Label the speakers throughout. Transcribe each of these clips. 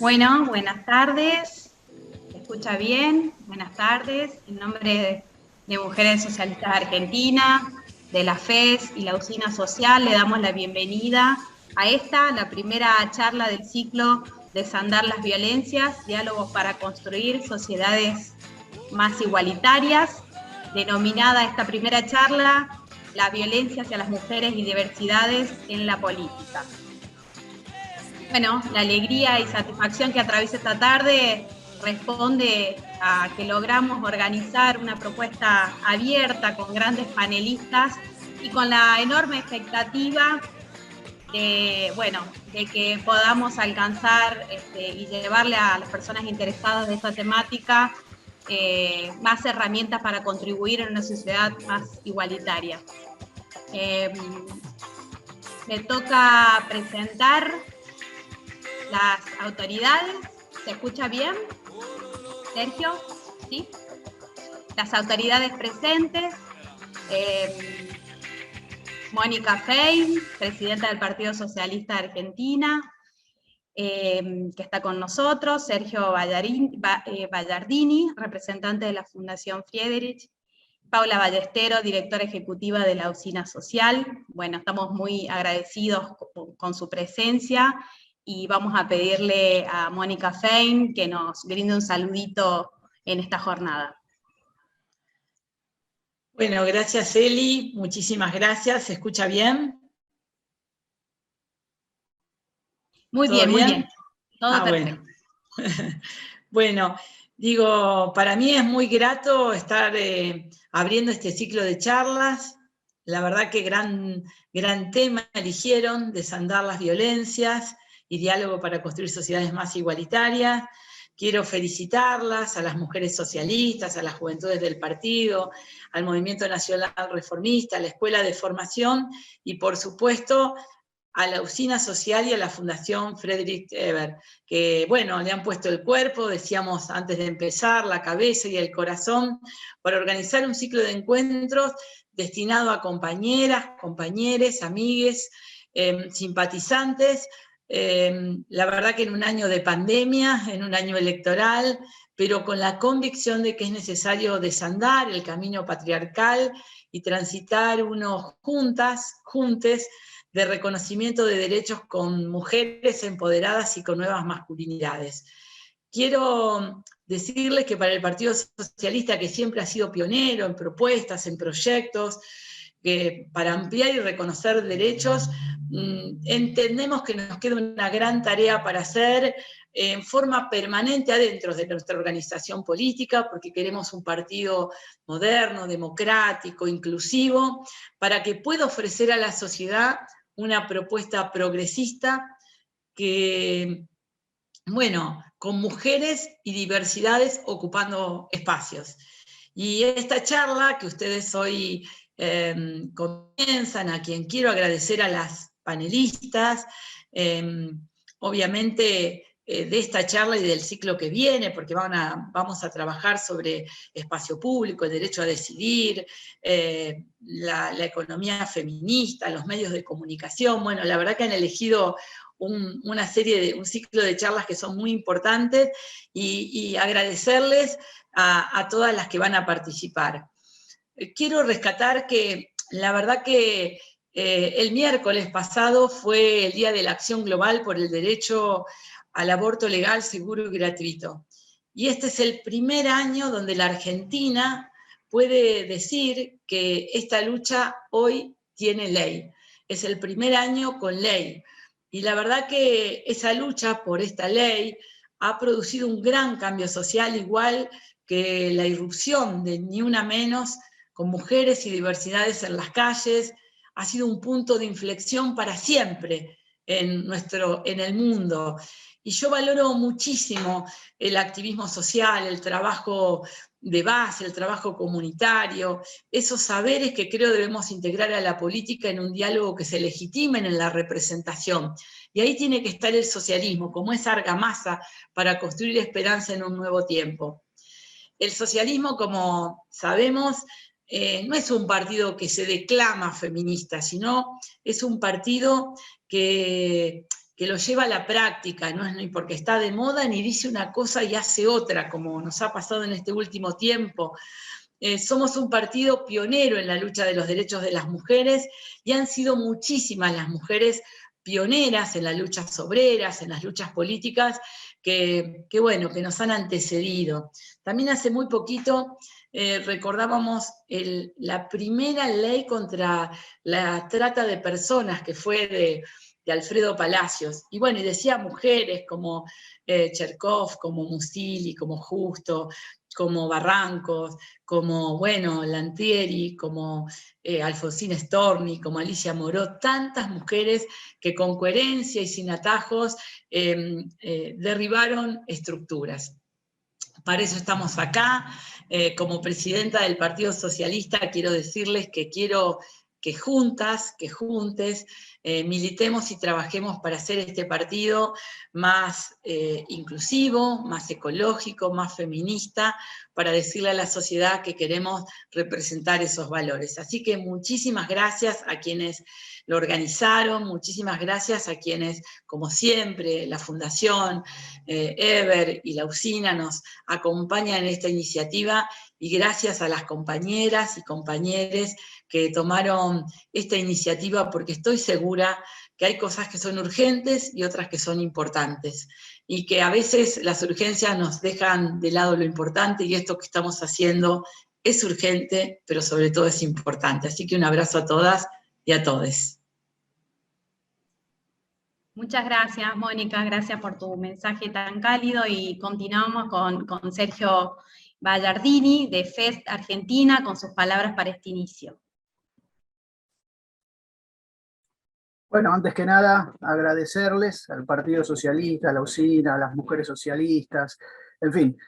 Speaker 1: Bueno, buenas tardes. ¿Se escucha bien? Buenas tardes. En nombre de Mujeres Socialistas de Argentina, de la FES y la Usina Social, le damos la bienvenida a esta, la primera charla del ciclo Desandar las violencias, diálogos para construir sociedades más igualitarias, denominada esta primera charla La violencia hacia las mujeres y diversidades en la política. Bueno, la alegría y satisfacción que atraviesa esta tarde responde a que logramos organizar una propuesta abierta con grandes panelistas y con la enorme expectativa de que podamos alcanzar y llevarle a las personas interesadas de esta temática más herramientas para contribuir en una sociedad más igualitaria. Me toca presentar las autoridades. ¿Se escucha bien? Sergio, ¿sí? Las autoridades presentes. Mónica Fein, presidenta del Partido Socialista de Argentina, que está con nosotros. Sergio Ballardini, representante de la Fundación Friedrich. Paula Ballestero, directora ejecutiva de la Usina Social. Bueno, estamos muy agradecidos con su presencia y vamos a pedirle a Mónica Fein que nos brinde un saludito en esta jornada.
Speaker 2: Bueno, gracias Eli, muchísimas gracias. ¿Se escucha bien?
Speaker 1: Muy bien, muy bien. Todo
Speaker 2: perfecto. Bueno, digo, para mí es muy grato estar abriendo este ciclo de charlas. La verdad que gran tema eligieron, desandar las violencias y diálogo para construir sociedades más igualitarias. Quiero felicitarlas a las mujeres socialistas, a las juventudes del partido, al Movimiento Nacional Reformista, a la Escuela de Formación y, por supuesto, a la Usina Social y a la Fundación Friedrich Ebert, que, bueno, le han puesto el cuerpo, decíamos antes de empezar, la cabeza y el corazón, para organizar un ciclo de encuentros destinado a compañeras, compañeros, amigues, simpatizantes. La verdad que en un año de pandemia, en un año electoral, pero con la convicción de que es necesario desandar el camino patriarcal y transitar uno juntes, de reconocimiento de derechos con mujeres empoderadas y con nuevas masculinidades. Quiero decirles que para el Partido Socialista, que siempre ha sido pionero en propuestas, en proyectos, para ampliar y reconocer derechos, entendemos que nos queda una gran tarea para hacer en forma permanente adentro de nuestra organización política, porque queremos un partido moderno, democrático, inclusivo, para que pueda ofrecer a la sociedad una propuesta progresista que, bueno, con mujeres y diversidades ocupando espacios. Y esta charla que ustedes hoy comienzan, a quien quiero agradecer a las panelistas, obviamente de esta charla y del ciclo que viene, porque vamos a trabajar sobre espacio público, el derecho a decidir, la economía feminista, los medios de comunicación. Bueno, la verdad que han elegido un ciclo de charlas que son muy importantes y agradecerles a todas las que van a participar. Quiero rescatar que la verdad que el miércoles pasado fue el Día de la Acción Global por el Derecho al Aborto Legal, Seguro y Gratuito. Y este es el primer año donde la Argentina puede decir que esta lucha hoy tiene ley. Es el primer año con ley. Y la verdad que esa lucha por esta ley ha producido un gran cambio social, igual que la irrupción de Ni Una Menos, con mujeres y diversidades en las calles, ha sido un punto de inflexión para siempre en el mundo. Y yo valoro muchísimo el activismo social, el trabajo de base, el trabajo comunitario, esos saberes que creo debemos integrar a la política en un diálogo que se legitimen en la representación. Y ahí tiene que estar el socialismo, como esa argamasa para construir esperanza en un nuevo tiempo. El socialismo, como sabemos, no es un partido que se declama feminista, sino es un partido que que lo lleva a la práctica, no es ni porque está de moda, ni dice una cosa y hace otra, como nos ha pasado en este último tiempo. Somos un partido pionero en la lucha de los derechos de las mujeres, y han sido muchísimas las mujeres pioneras en las luchas obreras, en las luchas políticas, que nos han antecedido. También hace muy poquito recordábamos la primera ley contra la trata de personas, que fue de Alfredo Palacios. Y bueno, y decía mujeres como Cherkov, como Musili, como Justo, como Barrancos, como, bueno, Lantieri, como Alfonsín Storni, como Alicia Moró, tantas mujeres que con coherencia y sin atajos derribaron estructuras. Para eso estamos acá. Como presidenta del Partido Socialista quiero decirles que quiero que juntas, que juntes, militemos y trabajemos para hacer este partido más inclusivo, más ecológico, más feminista, para decirle a la sociedad que queremos representar esos valores. Así que muchísimas gracias a quienes lo organizaron, muchísimas gracias a quienes, como siempre, la Fundación Eber y la Usina nos acompañan en esta iniciativa, y gracias a las compañeras y compañeros que tomaron esta iniciativa, porque estoy segura que hay cosas que son urgentes y otras que son importantes, y que a veces las urgencias nos dejan de lado lo importante, y esto que estamos haciendo es urgente, pero sobre todo es importante. Así que un abrazo a todas y a todos.
Speaker 1: Muchas gracias, Mónica, gracias por tu mensaje tan cálido, y continuamos con Sergio Ballardini de FES Argentina con sus palabras para este inicio.
Speaker 3: Bueno, antes que nada, agradecerles al Partido Socialista, a la Usina, a las mujeres socialistas, en fin,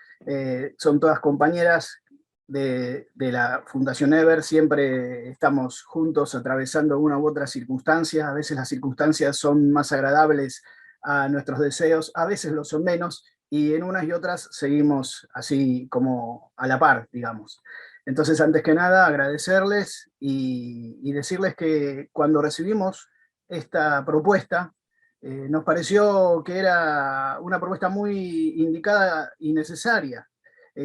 Speaker 3: son todas compañeras de la Fundación Eber, siempre estamos juntos atravesando una u otra circunstancia, a veces las circunstancias son más agradables a nuestros deseos, a veces lo son menos, y en unas y otras seguimos así como a la par, digamos. Entonces, antes que nada, agradecerles y decirles que cuando recibimos esta propuesta, nos pareció que era una propuesta muy indicada y necesaria.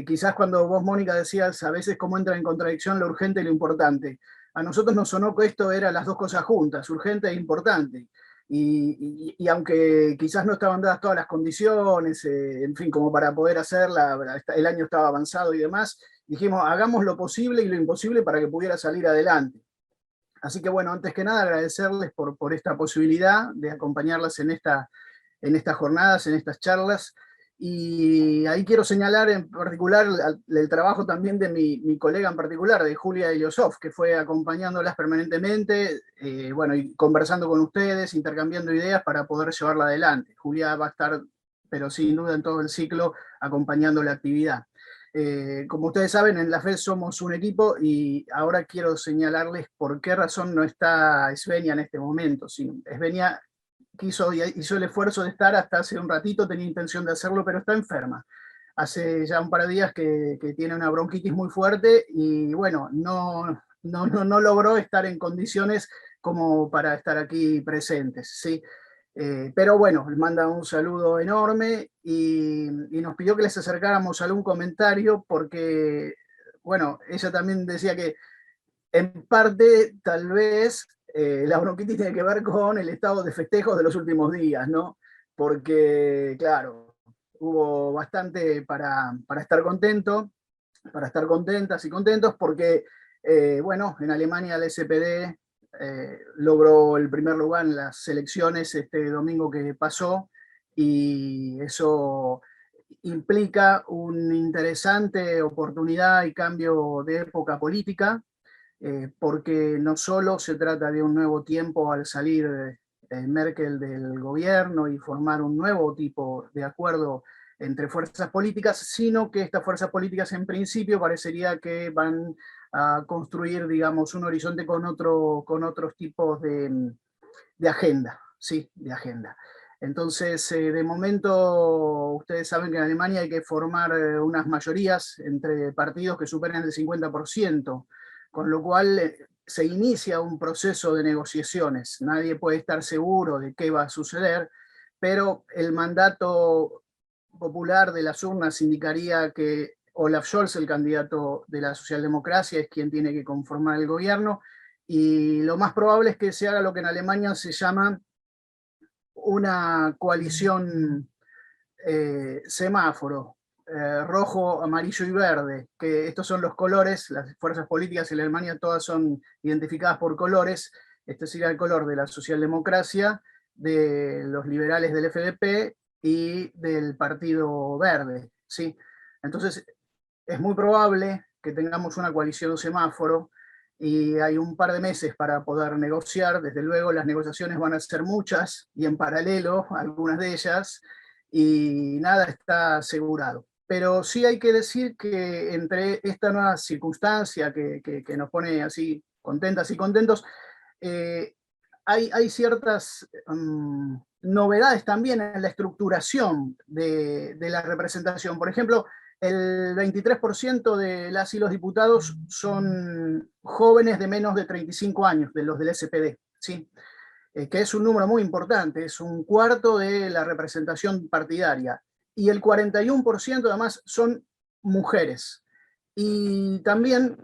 Speaker 3: Quizás cuando vos, Mónica, decías a veces cómo entra en contradicción lo urgente y lo importante, a nosotros nos sonó que esto era las dos cosas juntas, urgente e importante. Y aunque quizás no estaban dadas todas las condiciones, en fin, como para poder hacerla, el año estaba avanzado y demás, dijimos, hagamos lo posible y lo imposible para que pudiera salir adelante. Así que bueno, antes que nada agradecerles por esta posibilidad de acompañarlas en estas jornadas, en estas charlas, y ahí quiero señalar en particular el trabajo también de mi colega en particular, de Julia Eliosov, que fue acompañándolas permanentemente, bueno, y conversando con ustedes, intercambiando ideas para poder llevarla adelante. Julia va a estar, pero sin duda en todo el ciclo, acompañando la actividad. Como ustedes saben, en la FES somos un equipo, y ahora quiero señalarles por qué razón no está Svenja en este momento. Svenja hizo el esfuerzo de estar hasta hace un ratito, tenía intención de hacerlo, pero está enferma. Hace ya un par de días que tiene una bronquitis muy fuerte, y bueno, no logró estar en condiciones como para estar aquí presentes, ¿sí? Pero bueno, le manda un saludo enorme, y nos pidió que les acercáramos algún comentario porque, bueno, ella también decía que en parte tal vez la bronquitis tiene que ver con el estado de festejos de los últimos días, ¿no? Porque, claro, hubo bastante para estar contento, para estar contentas y contentos, porque, bueno, en Alemania el SPD logró el primer lugar en las elecciones este domingo que pasó, y eso implica una interesante oportunidad y cambio de época política, porque no solo se trata de un nuevo tiempo al salir Merkel del gobierno y formar un nuevo tipo de acuerdo entre fuerzas políticas, sino que estas fuerzas políticas en principio parecería que van a construir, digamos, un horizonte con otros tipos de agenda, ¿sí? De agenda. Entonces, de momento, ustedes saben que en Alemania hay que formar unas mayorías entre partidos que superen el 50%, con lo cual se inicia un proceso de negociaciones. Nadie puede estar seguro de qué va a suceder, pero el mandato popular de las urnas indicaría que Olaf Scholz, el candidato de la socialdemocracia, es quien tiene que conformar el gobierno, y lo más probable es que se haga lo que en Alemania se llama una coalición semáforo, rojo, amarillo y verde, que estos son los colores, las fuerzas políticas en Alemania todas son identificadas por colores. Este sería el color de la socialdemocracia, de los liberales del FDP y del Partido Verde, ¿sí? Entonces, es muy probable que tengamos una coalición semáforo, y hay un par de meses para poder negociar. Desde luego las negociaciones van a ser muchas y en paralelo algunas de ellas, y nada está asegurado. Pero sí hay que decir que entre esta nueva circunstancia que nos pone así contentas y contentos, hay ciertas novedades también en la estructuración de la representación. Por ejemplo, el 23% de las y los diputados son jóvenes de menos de 35 años, de los del SPD, ¿sí? Que es un número muy importante, es un cuarto de la representación partidaria. Y el 41% además son mujeres. Y también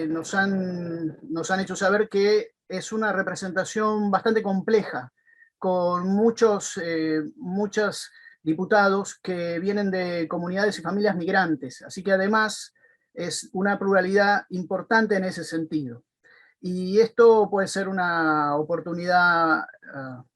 Speaker 3: nos han hecho saber que es una representación bastante compleja, con muchos diputados que vienen de comunidades y familias migrantes. Así que además es una pluralidad importante en ese sentido. Y esto puede ser una oportunidad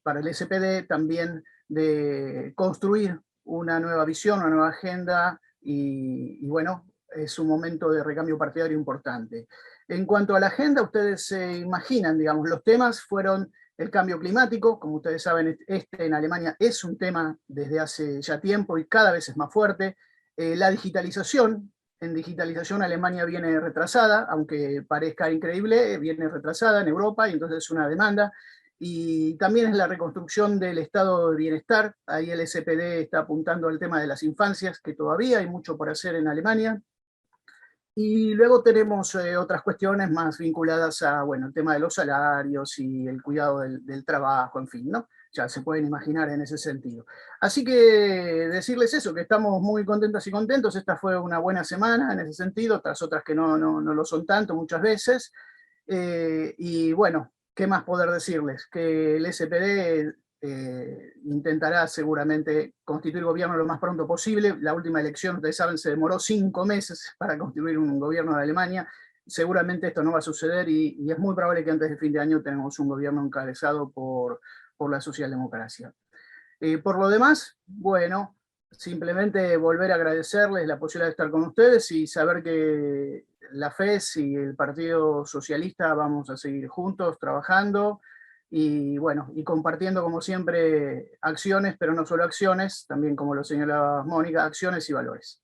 Speaker 3: para el SPD también de construir una nueva visión, una nueva agenda, y bueno, es un momento de recambio partidario importante. En cuanto a la agenda, ustedes se imaginan, digamos, los temas fueron el cambio climático. Como ustedes saben, en Alemania es un tema desde hace ya tiempo y cada vez es más fuerte. La digitalización. En digitalización Alemania viene retrasada, aunque parezca increíble, viene retrasada en Europa, y entonces es una demanda. Y también es la reconstrucción del estado de bienestar. Ahí el SPD está apuntando al tema de las infancias, que todavía hay mucho por hacer en Alemania. Y luego tenemos otras cuestiones más vinculadas a, bueno, el tema de los salarios y el cuidado del trabajo, en fin, ¿no? Ya se pueden imaginar en ese sentido. Así que decirles eso, que estamos muy contentas y contentos. Esta fue una buena semana en ese sentido, tras otras que no lo son tanto muchas veces. Y bueno, ¿qué más poder decirles? Que el SPD intentará seguramente constituir gobierno lo más pronto posible. La última elección, ustedes saben, se demoró 5 meses para constituir un gobierno de Alemania. Seguramente esto no va a suceder, y es muy probable que antes de fin de año tengamos un gobierno encabezado por la socialdemocracia. Por lo demás, bueno, simplemente volver a agradecerles la posibilidad de estar con ustedes y saber que la FES y el Partido Socialista vamos a seguir juntos trabajando y bueno, y compartiendo como siempre acciones, pero no solo acciones, también como lo señalaba Mónica, acciones y valores.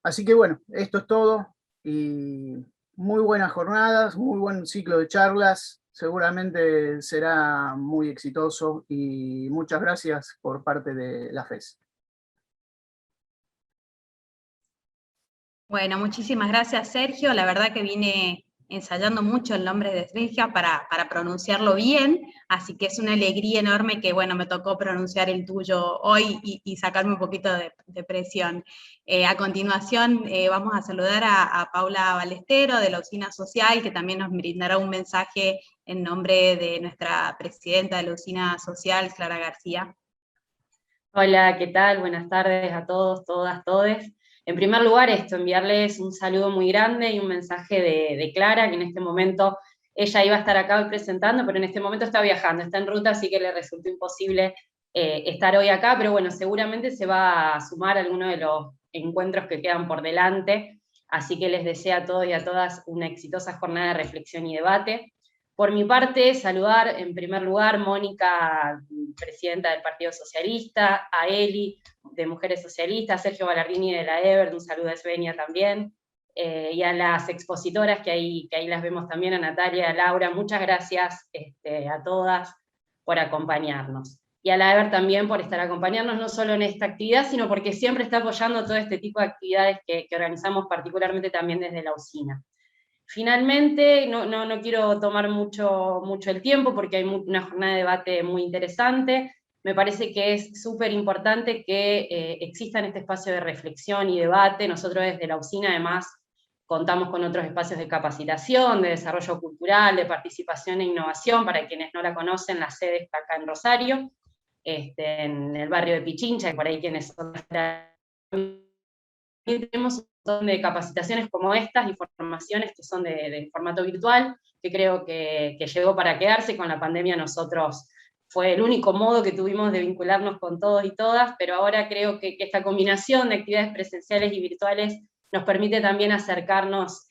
Speaker 3: Así que bueno, esto es todo, y muy buenas jornadas, muy buen ciclo de charlas, seguramente será muy exitoso, y muchas gracias por parte de la FES.
Speaker 1: Bueno, muchísimas gracias, Sergio. La verdad que vine ensayando mucho el nombre de Sergio para pronunciarlo bien, así que es una alegría enorme que, bueno, me tocó pronunciar el tuyo hoy y sacarme un poquito de presión. A continuación vamos a saludar a Paula Balestero de la Usina Social, que también nos brindará un mensaje en nombre de nuestra presidenta de la Usina Social, Clara García.
Speaker 4: Hola, ¿qué tal? Buenas tardes a todos, todas, todes. En primer lugar, enviarles un saludo muy grande y un mensaje de Clara, que en este momento ella iba a estar acá hoy presentando, pero en este momento está viajando, está en ruta, así que le resultó imposible estar hoy acá, pero bueno, seguramente se va a sumar a alguno de los encuentros que quedan por delante, así que les deseo a todos y a todas una exitosa jornada de reflexión y debate. Por mi parte, saludar en primer lugar a Mónica, presidenta del Partido Socialista, a Eli, de Mujeres Socialistas, Sergio Ballardini de la EBER, un saludo a Svenia también, y a las expositoras que ahí las vemos también, a Natalia, a Laura, muchas gracias a todas por acompañarnos. Y a la EBER también por estar acompañándonos, no solo en esta actividad, sino porque siempre está apoyando todo este tipo de actividades que organizamos particularmente también desde la usina. Finalmente, no quiero tomar mucho el tiempo porque hay una jornada de debate muy interesante. me parece que es súper importante que exista este espacio de reflexión y debate. Nosotros desde la usina además contamos con otros espacios de capacitación, de desarrollo cultural, de participación e innovación. Para quienes no la conocen, la sede está acá en Rosario, en el barrio de Pichincha, y por ahí quienes son tenemos un montón de capacitaciones como estas y formaciones que son de formato virtual, que creo que llegó para quedarse. Con la pandemia nosotros fue el único modo que tuvimos de vincularnos con todos y todas, pero ahora creo que esta combinación de actividades presenciales y virtuales nos permite también acercarnos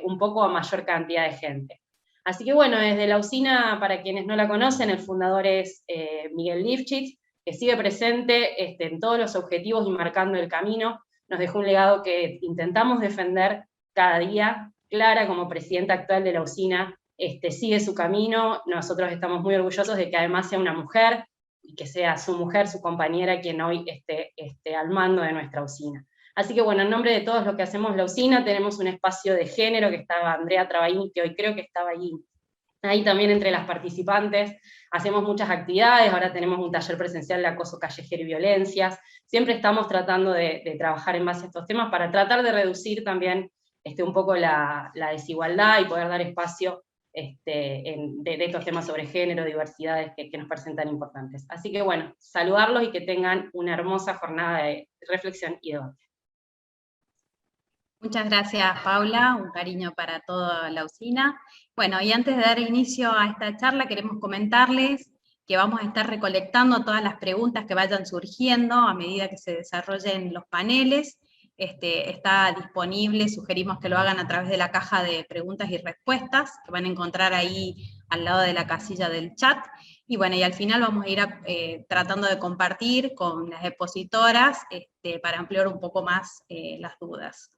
Speaker 4: un poco a mayor cantidad de gente. Así que bueno, desde la usina, para quienes no la conocen, el fundador es Miguel Lifchitz, que sigue presente en todos los objetivos y marcando el camino. Nos dejó un legado que intentamos defender cada día. Clara, como presidenta actual de la usina, sigue su camino. Nosotros estamos muy orgullosos de que además sea una mujer, y que sea su mujer, su compañera, quien hoy esté al mando de nuestra usina. Así que bueno, en nombre de todos los que hacemos la usina, tenemos un espacio de género, que estaba Andrea Trabaini, que hoy creo que estaba ahí también entre las participantes. Hacemos muchas actividades, ahora tenemos un taller presencial de acoso callejero y violencias. Siempre estamos tratando de trabajar en base a estos temas para tratar de reducir también un poco la desigualdad y poder dar espacio de estos temas sobre género, diversidades que nos parecen tan importantes. Así que bueno, saludarlos y que tengan una hermosa jornada de reflexión y debate.
Speaker 1: Muchas gracias, Paula, un cariño para toda la usina. Bueno, y antes de dar inicio a esta charla, queremos comentarles que vamos a estar recolectando todas las preguntas que vayan surgiendo a medida que se desarrollen los paneles. Está disponible, sugerimos que lo hagan a través de la caja de preguntas y respuestas, que van a encontrar ahí al lado de la casilla del chat. Y bueno, y al final vamos a ir tratando de compartir con las expositoras para ampliar un poco más las dudas.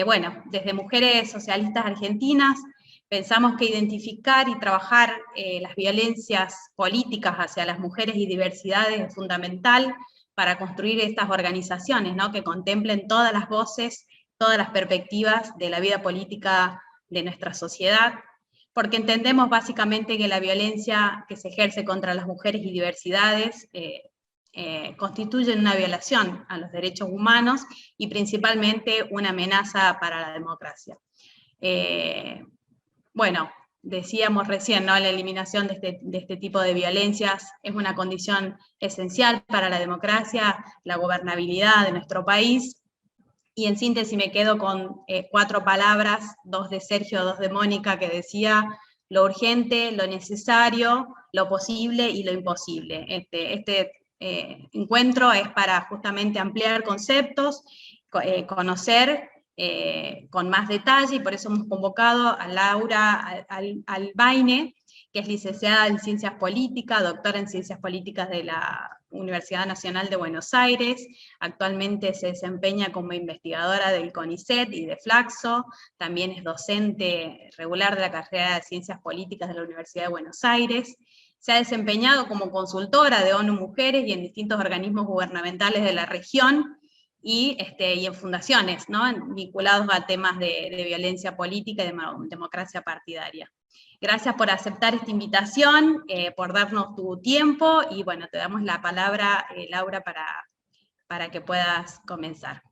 Speaker 1: Bueno, desde Mujeres Socialistas Argentinas pensamos que identificar y trabajar las violencias políticas hacia las mujeres y diversidades es fundamental para construir estas organizaciones, ¿no?, que contemplen todas las voces, todas las perspectivas de la vida política de nuestra sociedad, porque entendemos básicamente que la violencia que se ejerce contra las mujeres y diversidades constituyen una violación a los derechos humanos y principalmente una amenaza para la democracia. Bueno, decíamos recién, ¿no?, la eliminación de este tipo de violencias es una condición esencial para la democracia, la gobernabilidad de nuestro país, y en síntesis me quedo con 4 palabras, 2 de Sergio, 2 de Mónica, que decía: lo urgente, lo necesario, lo posible y lo imposible. Este encuentro es para justamente ampliar conceptos, conocer con más detalle, y por eso hemos convocado a Laura Albaine, que es licenciada en Ciencias Políticas, doctora en Ciencias Políticas de la Universidad Nacional de Buenos Aires. Actualmente se desempeña como investigadora del CONICET y de Flaxo, también es docente regular de la carrera de Ciencias Políticas de la Universidad de Buenos Aires. Se ha desempeñado como consultora de ONU Mujeres y en distintos organismos gubernamentales de la región, y en fundaciones, ¿no?, vinculados a temas de violencia política y de democracia partidaria. Gracias por aceptar esta invitación, por darnos tu tiempo, y bueno, te damos la palabra, Laura, para que puedas comenzar.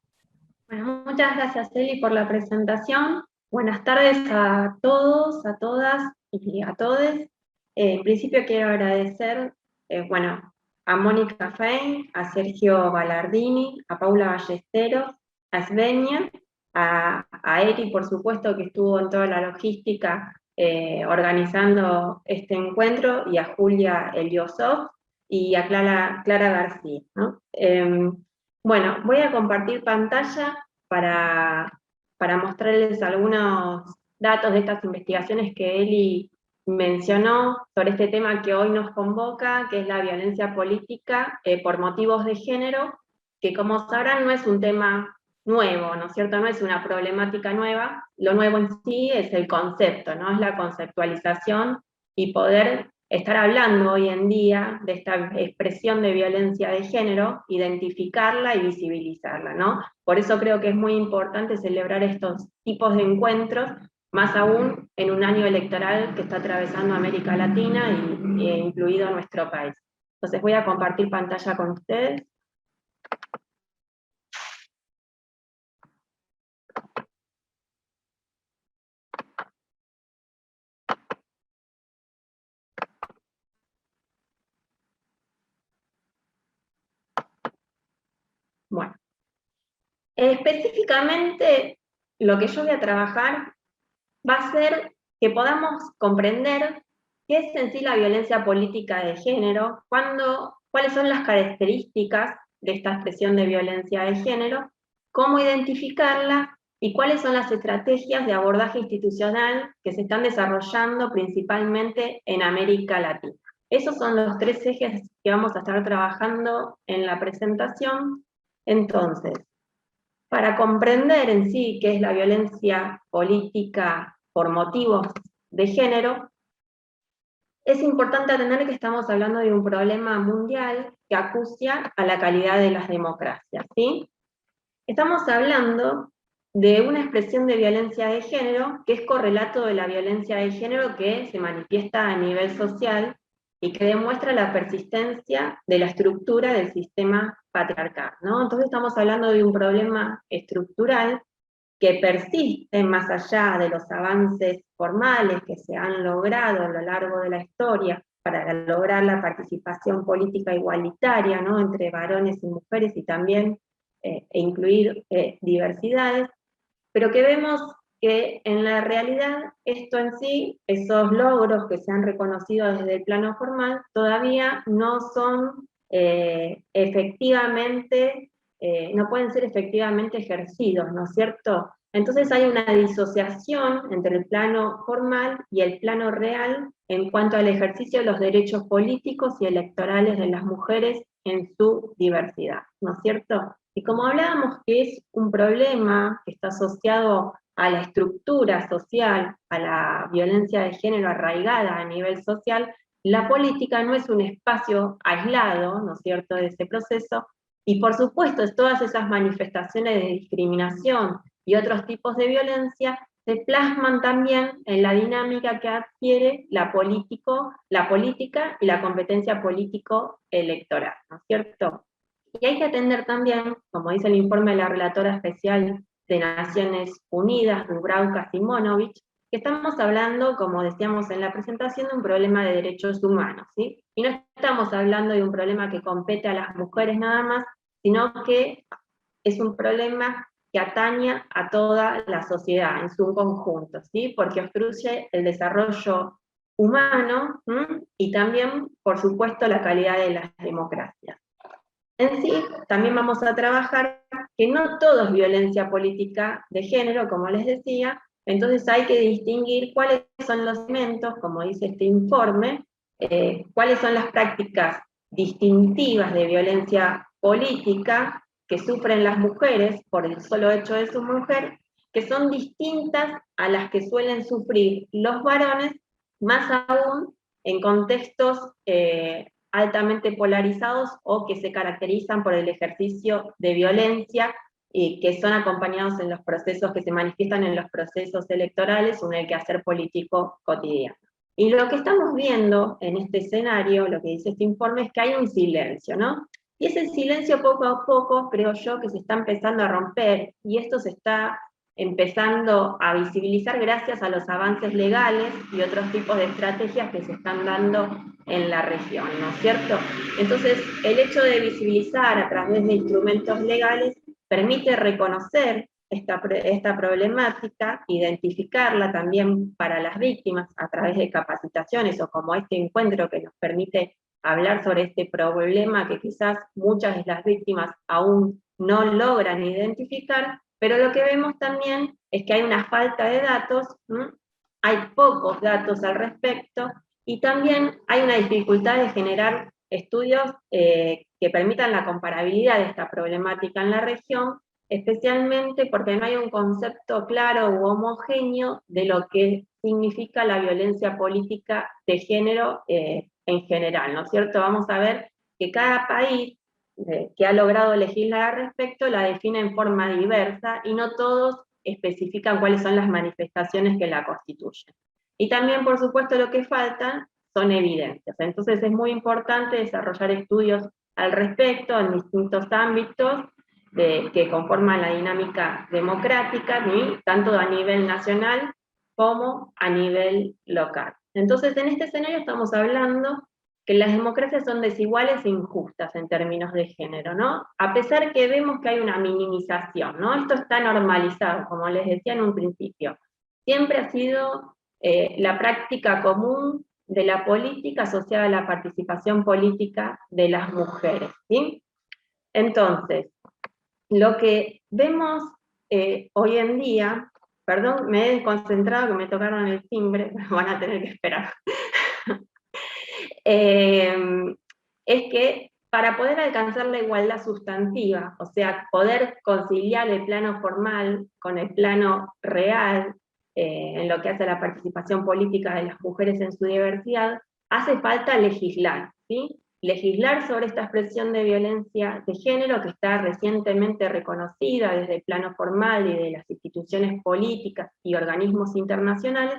Speaker 5: Bueno, muchas gracias, Eli, por la presentación. Buenas tardes a todos, a todas y a todes. En principio quiero agradecer, a Mónica Fein, a Sergio Ballardini, a Paula Ballesteros, a Svenia, a Eri, por supuesto, que estuvo en toda la logística organizando este encuentro, y a Julia Eliosov, y a Clara García, ¿no? Bueno, voy a compartir pantalla para mostrarles algunos datos de estas investigaciones que Eli mencionó sobre este tema que hoy nos convoca, que es la violencia política por motivos de género, que como sabrán no es un tema nuevo, ¿no es cierto? No es una problemática nueva. Lo nuevo en sí es el concepto, ¿no? Es la conceptualización y poder estar hablando hoy en día de esta expresión de violencia de género, identificarla y visibilizarla, ¿no? Por eso creo que es muy importante celebrar estos tipos de encuentros, más aún en un año electoral que está atravesando América Latina e incluido nuestro país. Entonces voy a compartir pantalla con ustedes. Bueno, específicamente lo que yo voy a trabajar va a ser que podamos comprender qué es en sí la violencia política de género, cuáles son las características de esta expresión de violencia de género, cómo identificarla y cuáles son las estrategias de abordaje institucional que se están desarrollando principalmente en América Latina. Esos son los 3 ejes que vamos a estar trabajando en la presentación. Entonces, para comprender en sí qué es la violencia política por motivos de género, es importante atender que estamos hablando de un problema mundial que acucia a la calidad de las democracias, ¿sí? Estamos hablando de una expresión de violencia de género que es correlato de la violencia de género que se manifiesta a nivel social y que demuestra la persistencia de la estructura del sistema patriarcal, ¿no? Entonces estamos hablando de un problema estructural que persiste más allá de los avances formales que se han logrado a lo largo de la historia para lograr la participación política igualitaria, ¿no?, entre varones y mujeres y también incluir diversidades, pero que vemos que en la realidad esto en sí, esos logros que se han reconocido desde el plano formal, todavía no son efectivamente, no pueden ser efectivamente ejercidos, ¿no es cierto? Entonces hay una disociación entre el plano formal y el plano real en cuanto al ejercicio de los derechos políticos y electorales de las mujeres en su diversidad, ¿no es cierto? Y como hablábamos que es un problema que está asociado a la estructura social, a la violencia de género arraigada a nivel social, la política no es un espacio aislado, ¿no es cierto?, de ese proceso, y por supuesto todas esas manifestaciones de discriminación y otros tipos de violencia se plasman también en la dinámica que adquiere la política y la competencia político-electoral, ¿no es cierto? Y hay que atender también, como dice el informe de la relatora especial de Naciones Unidas, Dubravka Simonovic, que estamos hablando, como decíamos en la presentación, de un problema de derechos humanos, ¿sí? Y no estamos hablando de un problema que compete a las mujeres nada más, sino que es un problema que atañe a toda la sociedad en su conjunto, ¿sí? Porque obstruye el desarrollo humano, y también, por supuesto, la calidad de las democracias. En sí, también vamos a trabajar que no todo es violencia política de género, como les decía, entonces hay que distinguir cuáles son los elementos, como dice este informe, cuáles son las prácticas distintivas de violencia política que sufren las mujeres por el solo hecho de su mujer, que son distintas a las que suelen sufrir los varones, más aún en contextos altamente polarizados o que se caracterizan por el ejercicio de violencia y que son acompañados en los procesos, que se manifiestan en los procesos electorales o en el quehacer político cotidiano. Y lo que estamos viendo en este escenario, lo que dice este informe, es que hay un silencio, ¿no? Y ese silencio poco a poco, creo yo, que se está empezando a romper, y esto se está empezando a visibilizar gracias a los avances legales y otros tipos de estrategias que se están dando en la región, ¿no es cierto? Entonces, el hecho de visibilizar a través de instrumentos legales permite reconocer esta problemática, identificarla también para las víctimas a través de capacitaciones o como este encuentro que nos permite hablar sobre este problema que quizás muchas de las víctimas aún no logran identificar, pero lo que vemos también es que hay una falta de datos, hay pocos datos al respecto, y también hay una dificultad de generar estudios que permitan la comparabilidad de esta problemática en la región, especialmente porque no hay un concepto claro u homogéneo de lo que significa la violencia política de género en general, ¿no es cierto? Vamos a ver que cada país que ha logrado legislar al respecto la define en forma diversa y no todos especifican cuáles son las manifestaciones que la constituyen. Y también, por supuesto, lo que faltan son evidencias. Entonces es muy importante desarrollar estudios al respecto en distintos ámbitos que conforman la dinámica democrática, ¿sí? Tanto a nivel nacional como a nivel local. Entonces, en este escenario estamos hablando que las democracias son desiguales e injustas en términos de género, ¿no? A pesar que vemos que hay una minimización, ¿no? Esto está normalizado, como les decía en un principio. Siempre ha sido la práctica común de la política asociada a la participación política de las mujeres, ¿sí? Entonces, lo que vemos hoy en día, perdón, me he desconcentrado que me tocaron el timbre, van a tener que esperar. Es que para poder alcanzar la igualdad sustantiva, o sea, poder conciliar el plano formal con el plano real, en lo que hace a la participación política de las mujeres en su diversidad, hace falta legislar, ¿sí? Legislar sobre esta expresión de violencia de género que está recientemente reconocida desde el plano formal y de las instituciones políticas y organismos internacionales,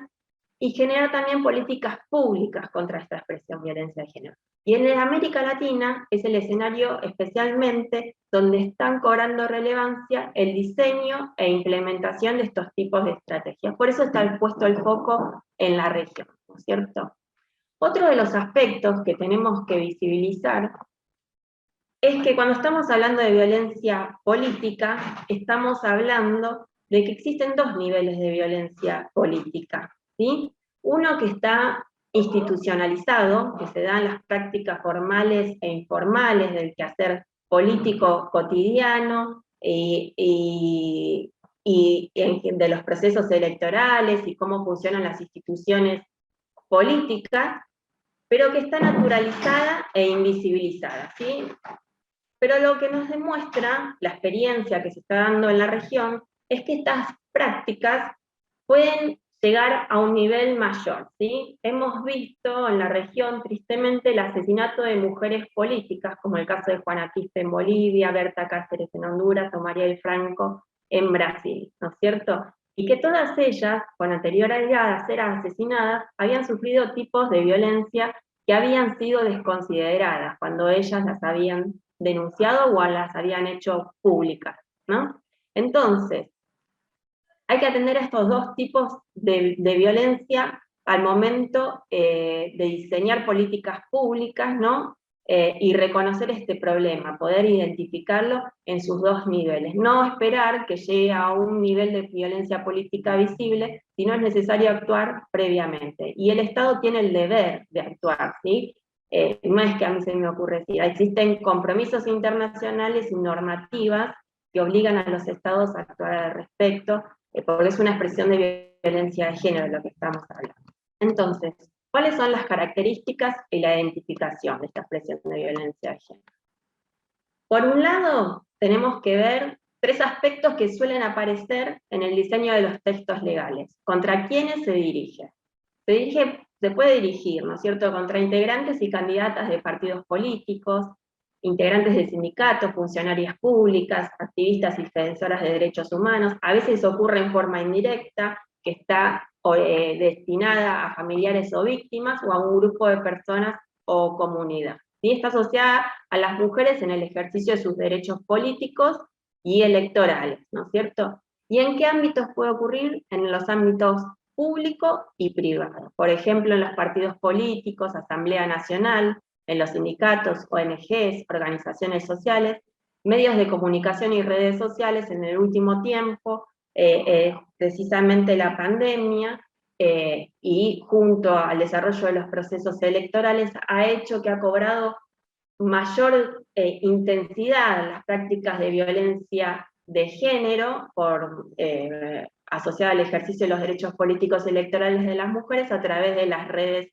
Speaker 5: y generar también políticas públicas contra esta expresión de violencia de género. Y en América Latina es el escenario especialmente donde están cobrando relevancia el diseño e implementación de estos tipos de estrategias. Por eso está puesto el foco en la región, ¿no es cierto? Otro de los aspectos que tenemos que visibilizar es que cuando estamos hablando de violencia política, estamos hablando de que existen dos niveles de violencia política, ¿sí? Uno que está institucionalizado, que se dan las prácticas formales e informales del quehacer político cotidiano y de los procesos electorales y cómo funcionan las instituciones políticas, pero que está naturalizada e invisibilizada, ¿sí? Pero lo que nos demuestra la experiencia que se está dando en la región es que estas prácticas pueden llegar a un nivel mayor, ¿sí? Hemos visto en la región, tristemente, el asesinato de mujeres políticas, como el caso de Juana Quispe en Bolivia, Berta Cáceres en Honduras o Marielle Franco en Brasil, ¿no es cierto? Y que todas ellas, con anterioridad a ser asesinadas, habían sufrido tipos de violencia que habían sido desconsideradas cuando ellas las habían denunciado o las habían hecho públicas, ¿no? Entonces, hay que atender a estos dos tipos de violencia al momento de diseñar políticas públicas, ¿no? Y reconocer este problema, poder identificarlo en sus dos niveles. No esperar que llegue a un nivel de violencia política visible, sino es necesario actuar previamente. Y el Estado tiene el deber de actuar, ¿sí? No es que a mí se me ocurre decir, existen compromisos internacionales y normativas que obligan a los Estados a actuar al respecto, porque es una expresión de violencia de género de lo que estamos hablando. Entonces, ¿cuáles son las características y la identificación de esta expresión de violencia de género? Por un lado, tenemos que ver tres aspectos que suelen aparecer en el diseño de los textos legales. ¿Contra quiénes se dirige? Se puede dirigir, ¿no es cierto?, contra integrantes y candidatas de partidos políticos, integrantes de sindicatos, funcionarias públicas, activistas y defensoras de derechos humanos. A veces ocurre en forma indirecta, que está destinada a familiares o víctimas, o a un grupo de personas o comunidad. ¿Sí? Está asociada a las mujeres en el ejercicio de sus derechos políticos y electorales, ¿no es cierto? ¿Y en qué ámbitos puede ocurrir? En los ámbitos público y privado. Por ejemplo, en los partidos políticos, Asamblea Nacional, en los sindicatos, ONGs, organizaciones sociales, medios de comunicación y redes sociales en el último tiempo, precisamente la pandemia, y junto al desarrollo de los procesos electorales, ha hecho que ha cobrado mayor intensidad las prácticas de violencia de género asociada al ejercicio de los derechos políticos y electorales de las mujeres a través de las redes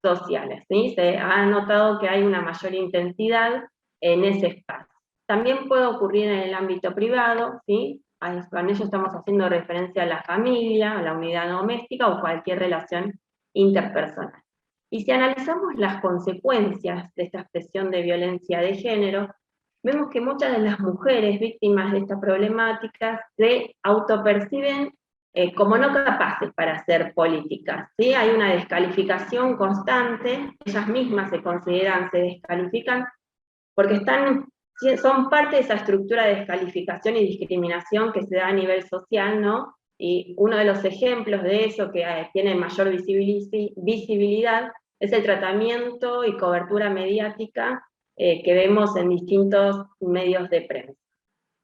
Speaker 5: sociales, ¿sí? Se ha notado que hay una mayor intensidad en ese espacio. También puede ocurrir en el ámbito privado, ¿sí? Con ello estamos haciendo referencia a la familia, a la unidad doméstica o cualquier relación interpersonal. Y si analizamos las consecuencias de esta expresión de violencia de género, vemos que muchas de las mujeres víctimas de esta problemática se autoperciben como no capaces para hacer políticas, ¿sí? Hay una descalificación constante, ellas mismas se consideran, se descalifican, porque son parte de esa estructura de descalificación y discriminación que se da a nivel social, ¿no? Y uno de los ejemplos de eso que tiene mayor visibilidad es el tratamiento y cobertura mediática que vemos en distintos medios de prensa.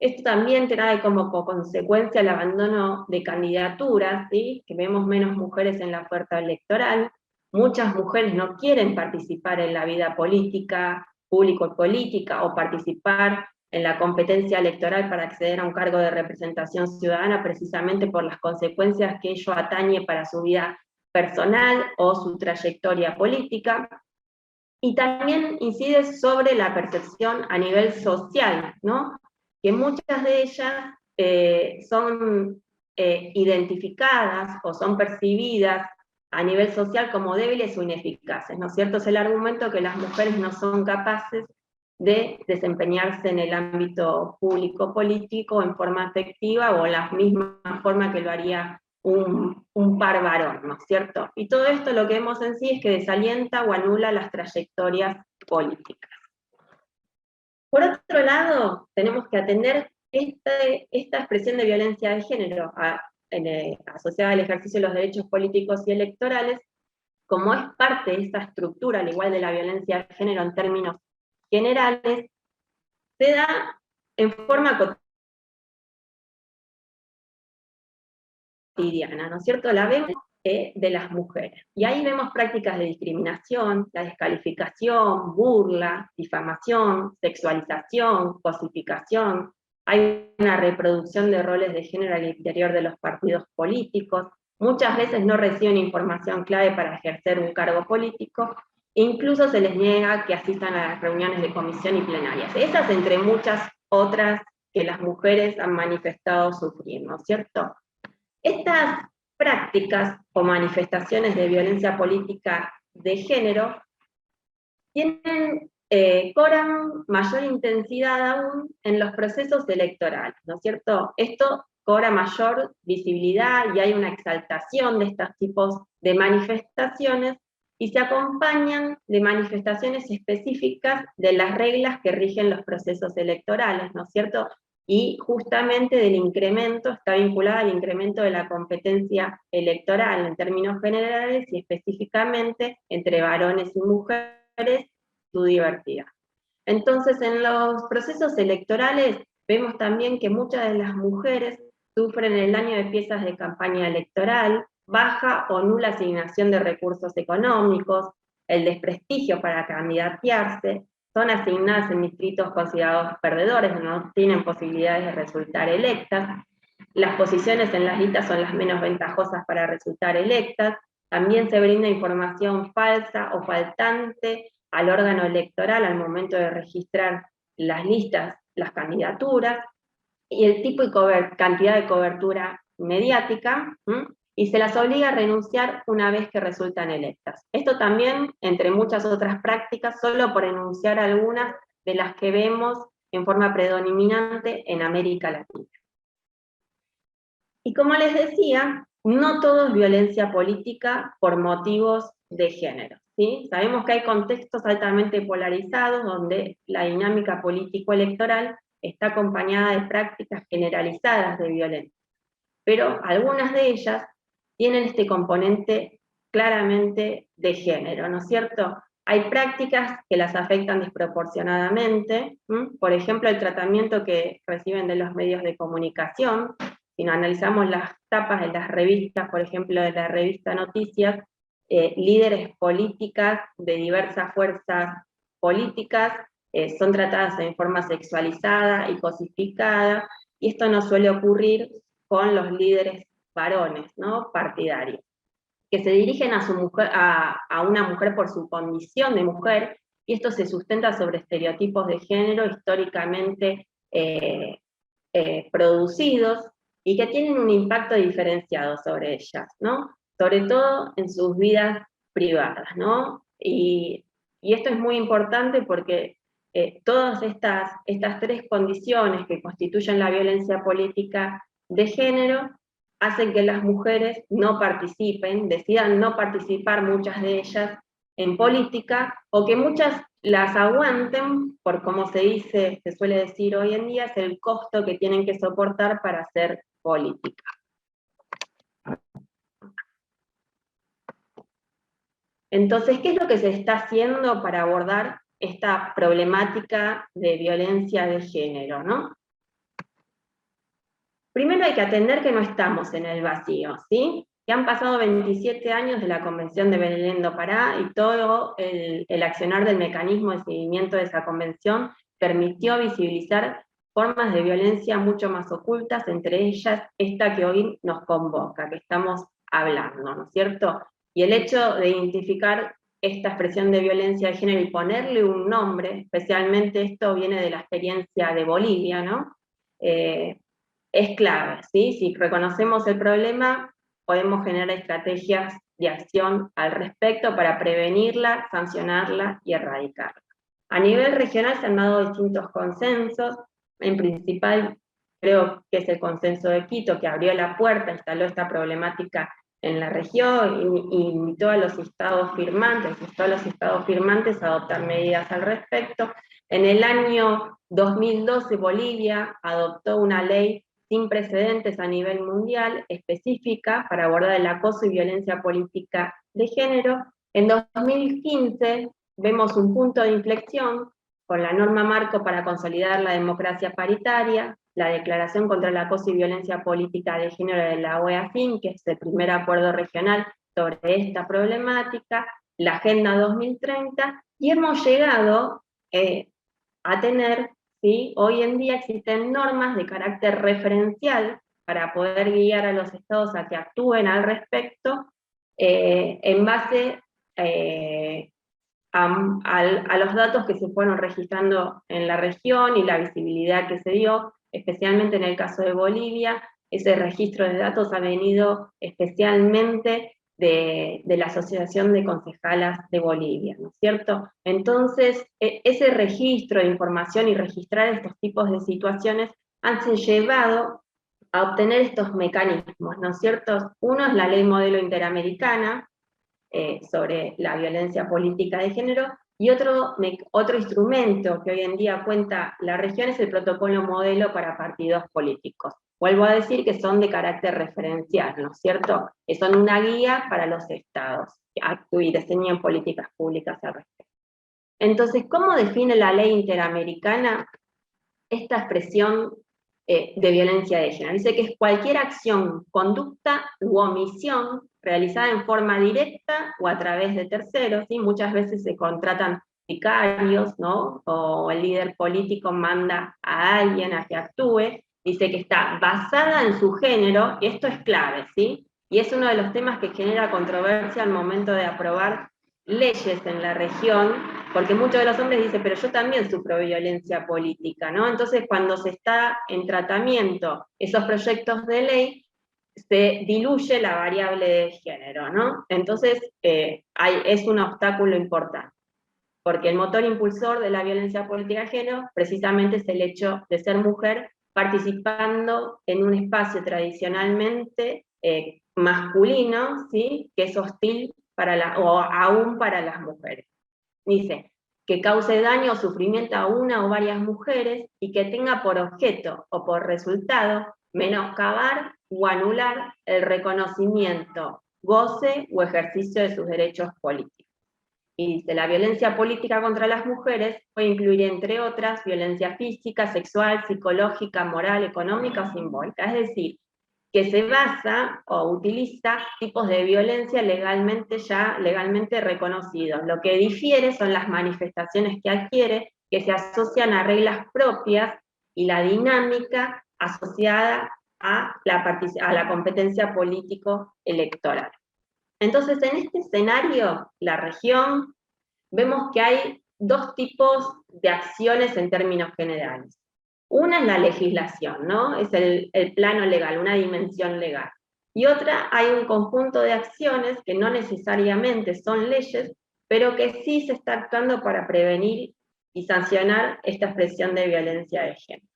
Speaker 5: Esto también trae como consecuencia el abandono de candidaturas, ¿sí? Que vemos menos mujeres en la oferta electoral, muchas mujeres no quieren participar en la vida política, público-política, o participar en la competencia electoral para acceder a un cargo de representación ciudadana, precisamente por las consecuencias que ello atañe para su vida personal o su trayectoria política. Y también incide sobre la percepción a nivel social, ¿no? Que muchas de ellas son identificadas o son percibidas a nivel social como débiles o ineficaces, ¿no es cierto? Es el argumento que las mujeres no son capaces de desempeñarse en el ámbito público-político en forma efectiva o la misma forma que lo haría un par varón, ¿no es cierto? Y todo esto lo que vemos en sí es que desalienta o anula las trayectorias políticas. Por otro lado, tenemos que atender esta expresión de violencia de género asociada al ejercicio de los derechos políticos y electorales, como es parte de esta estructura, al igual de la violencia de género en términos generales, se da en forma cotidiana, ¿no es cierto? La vemos de las mujeres. Y ahí vemos prácticas de discriminación, la descalificación, burla, difamación, sexualización, cosificación. Hay una reproducción de roles de género al interior de los partidos políticos. Muchas veces no reciben información clave para ejercer un cargo político, e incluso se les niega que asistan a las reuniones de comisión y plenarias. Esas entre muchas otras que las mujeres han manifestado sufrir, ¿no es cierto? Estas prácticas o manifestaciones de violencia política de género cobran mayor intensidad aún en los procesos electorales, ¿no es cierto? Esto cobra mayor visibilidad y hay una exaltación de estos tipos de manifestaciones y se acompañan de manifestaciones específicas de las reglas que rigen los procesos electorales, ¿no es cierto? Y justamente del incremento, está vinculada al incremento de la competencia electoral en términos generales y específicamente entre varones y mujeres, su diversidad. Entonces, en los procesos electorales vemos también que muchas de las mujeres sufren el daño de piezas de campaña electoral, baja o nula asignación de recursos económicos, el desprestigio para candidatearse, son asignadas en distritos considerados perdedores, no tienen posibilidades de resultar electas, las posiciones en las listas son las menos ventajosas para resultar electas, también se brinda información falsa o faltante al órgano electoral al momento de registrar las listas, las candidaturas, y el tipo y cantidad de cobertura mediática, y se las obliga a renunciar una vez que resultan electas. Esto también, entre muchas otras prácticas, solo por enunciar algunas de las que vemos en forma predominante en América Latina. Y como les decía, no todo es violencia política por motivos de género, ¿sí? Sabemos que hay contextos altamente polarizados donde la dinámica político-electoral está acompañada de prácticas generalizadas de violencia, pero algunas de ellas tienen este componente claramente de género, ¿no es cierto? Hay prácticas que las afectan desproporcionadamente, por ejemplo, el tratamiento que reciben de los medios de comunicación. Si nos analizamos las tapas de las revistas, por ejemplo, de la revista Noticias, líderes políticas de diversas fuerzas políticas son tratadas en forma sexualizada y cosificada, y esto no suele ocurrir con los líderes varones, ¿no? Partidarios, que se dirigen a una mujer por su condición de mujer, y esto se sustenta sobre estereotipos de género históricamente producidos, y que tienen un impacto diferenciado sobre ellas, ¿no? Sobre todo en sus vidas privadas, ¿no? Y esto es muy importante porque todas estas tres condiciones que constituyen la violencia política de género hacen que las mujeres no participen, decidan no participar muchas de ellas en política, o que muchas las aguanten por, como se suele decir hoy en día, es el costo que tienen que soportar para hacer política. Entonces, ¿qué es lo que se está haciendo para abordar esta problemática de violencia de género, ¿no? Primero hay que atender que no estamos en el vacío, ¿sí? Que han pasado 27 años de la Convención de Belén do Pará y todo el accionar del mecanismo de seguimiento de esa convención permitió visibilizar formas de violencia mucho más ocultas, entre ellas esta que hoy nos convoca, que estamos hablando, ¿no es cierto? Y el hecho de identificar esta expresión de violencia de género y ponerle un nombre, especialmente esto viene de la experiencia de Bolivia, ¿no? Es clave, ¿sí? Si reconocemos el problema, podemos generar estrategias de acción al respecto para prevenirla, sancionarla y erradicarla. A nivel regional se han dado distintos consensos, en principal creo que es el consenso de Quito, que abrió la puerta, instaló esta problemática en la región y invitó a los estados firmantes a adoptar medidas al respecto. En el año 2012 Bolivia adoptó una ley sin precedentes a nivel mundial, específica para abordar el acoso y violencia política de género. En 2015 vemos un punto de inflexión con la norma marco para consolidar la democracia paritaria, la Declaración contra el Acoso y Violencia Política de Género de la OEA-FIN, que es el primer acuerdo regional sobre esta problemática, la Agenda 2030, y hemos llegado a tener, ¿sí? Hoy en día existen normas de carácter referencial para poder guiar a los estados a que actúen al respecto en base a los datos que se fueron registrando en la región y la visibilidad que se dio, especialmente en el caso de Bolivia. Ese registro de datos ha venido especialmente de la Asociación de Concejalas de Bolivia, ¿no es cierto? Entonces, ese registro de información y registrar estos tipos de situaciones han llevado a obtener estos mecanismos, ¿no es cierto? Uno es la Ley Modelo Interamericana sobre la violencia política de género, y otro instrumento que hoy en día cuenta la región es el protocolo modelo para partidos políticos. Vuelvo a decir que son de carácter referencial, ¿no es cierto? Que son una guía para los estados que actúen y diseñen políticas públicas al respecto. Entonces, ¿cómo define la ley interamericana esta expresión de violencia de género? Dice que es cualquier acción, conducta u omisión realizada en forma directa o a través de terceros, ¿sí? Muchas veces se contratan sicarios, ¿no? O el líder político manda a alguien a que actúe, dice que está basada en su género, y esto es clave, ¿sí? Y es uno de los temas que genera controversia al momento de aprobar leyes en la región, porque muchos de los hombres dicen, pero yo también sufro violencia política, ¿no? Entonces, cuando se está en tratamiento esos proyectos de ley, se diluye la variable de género, ¿no? Entonces, es un obstáculo importante, porque el motor impulsor de la violencia política de género precisamente es el hecho de ser mujer participando en un espacio tradicionalmente masculino, ¿sí? Que es hostil o aún para las mujeres. Dice, que cause daño o sufrimiento a una o varias mujeres y que tenga por objeto o por resultado menoscabar o anular el reconocimiento, goce o ejercicio de sus derechos políticos. Y dice, la violencia política contra las mujeres puede incluir, entre otras, violencia física, sexual, psicológica, moral, económica o simbólica. Es decir, que se basa o utiliza tipos de violencia legalmente reconocidos. Lo que difiere son las manifestaciones que adquiere, que se asocian a reglas propias y la dinámica asociada a la competencia político-electoral. Entonces, en este escenario, la región, vemos que hay dos tipos de acciones en términos generales. Una es la legislación, ¿no? Es el plano legal, una dimensión legal. Y otra, hay un conjunto de acciones que no necesariamente son leyes, pero que sí se está actuando para prevenir y sancionar esta expresión de violencia de género.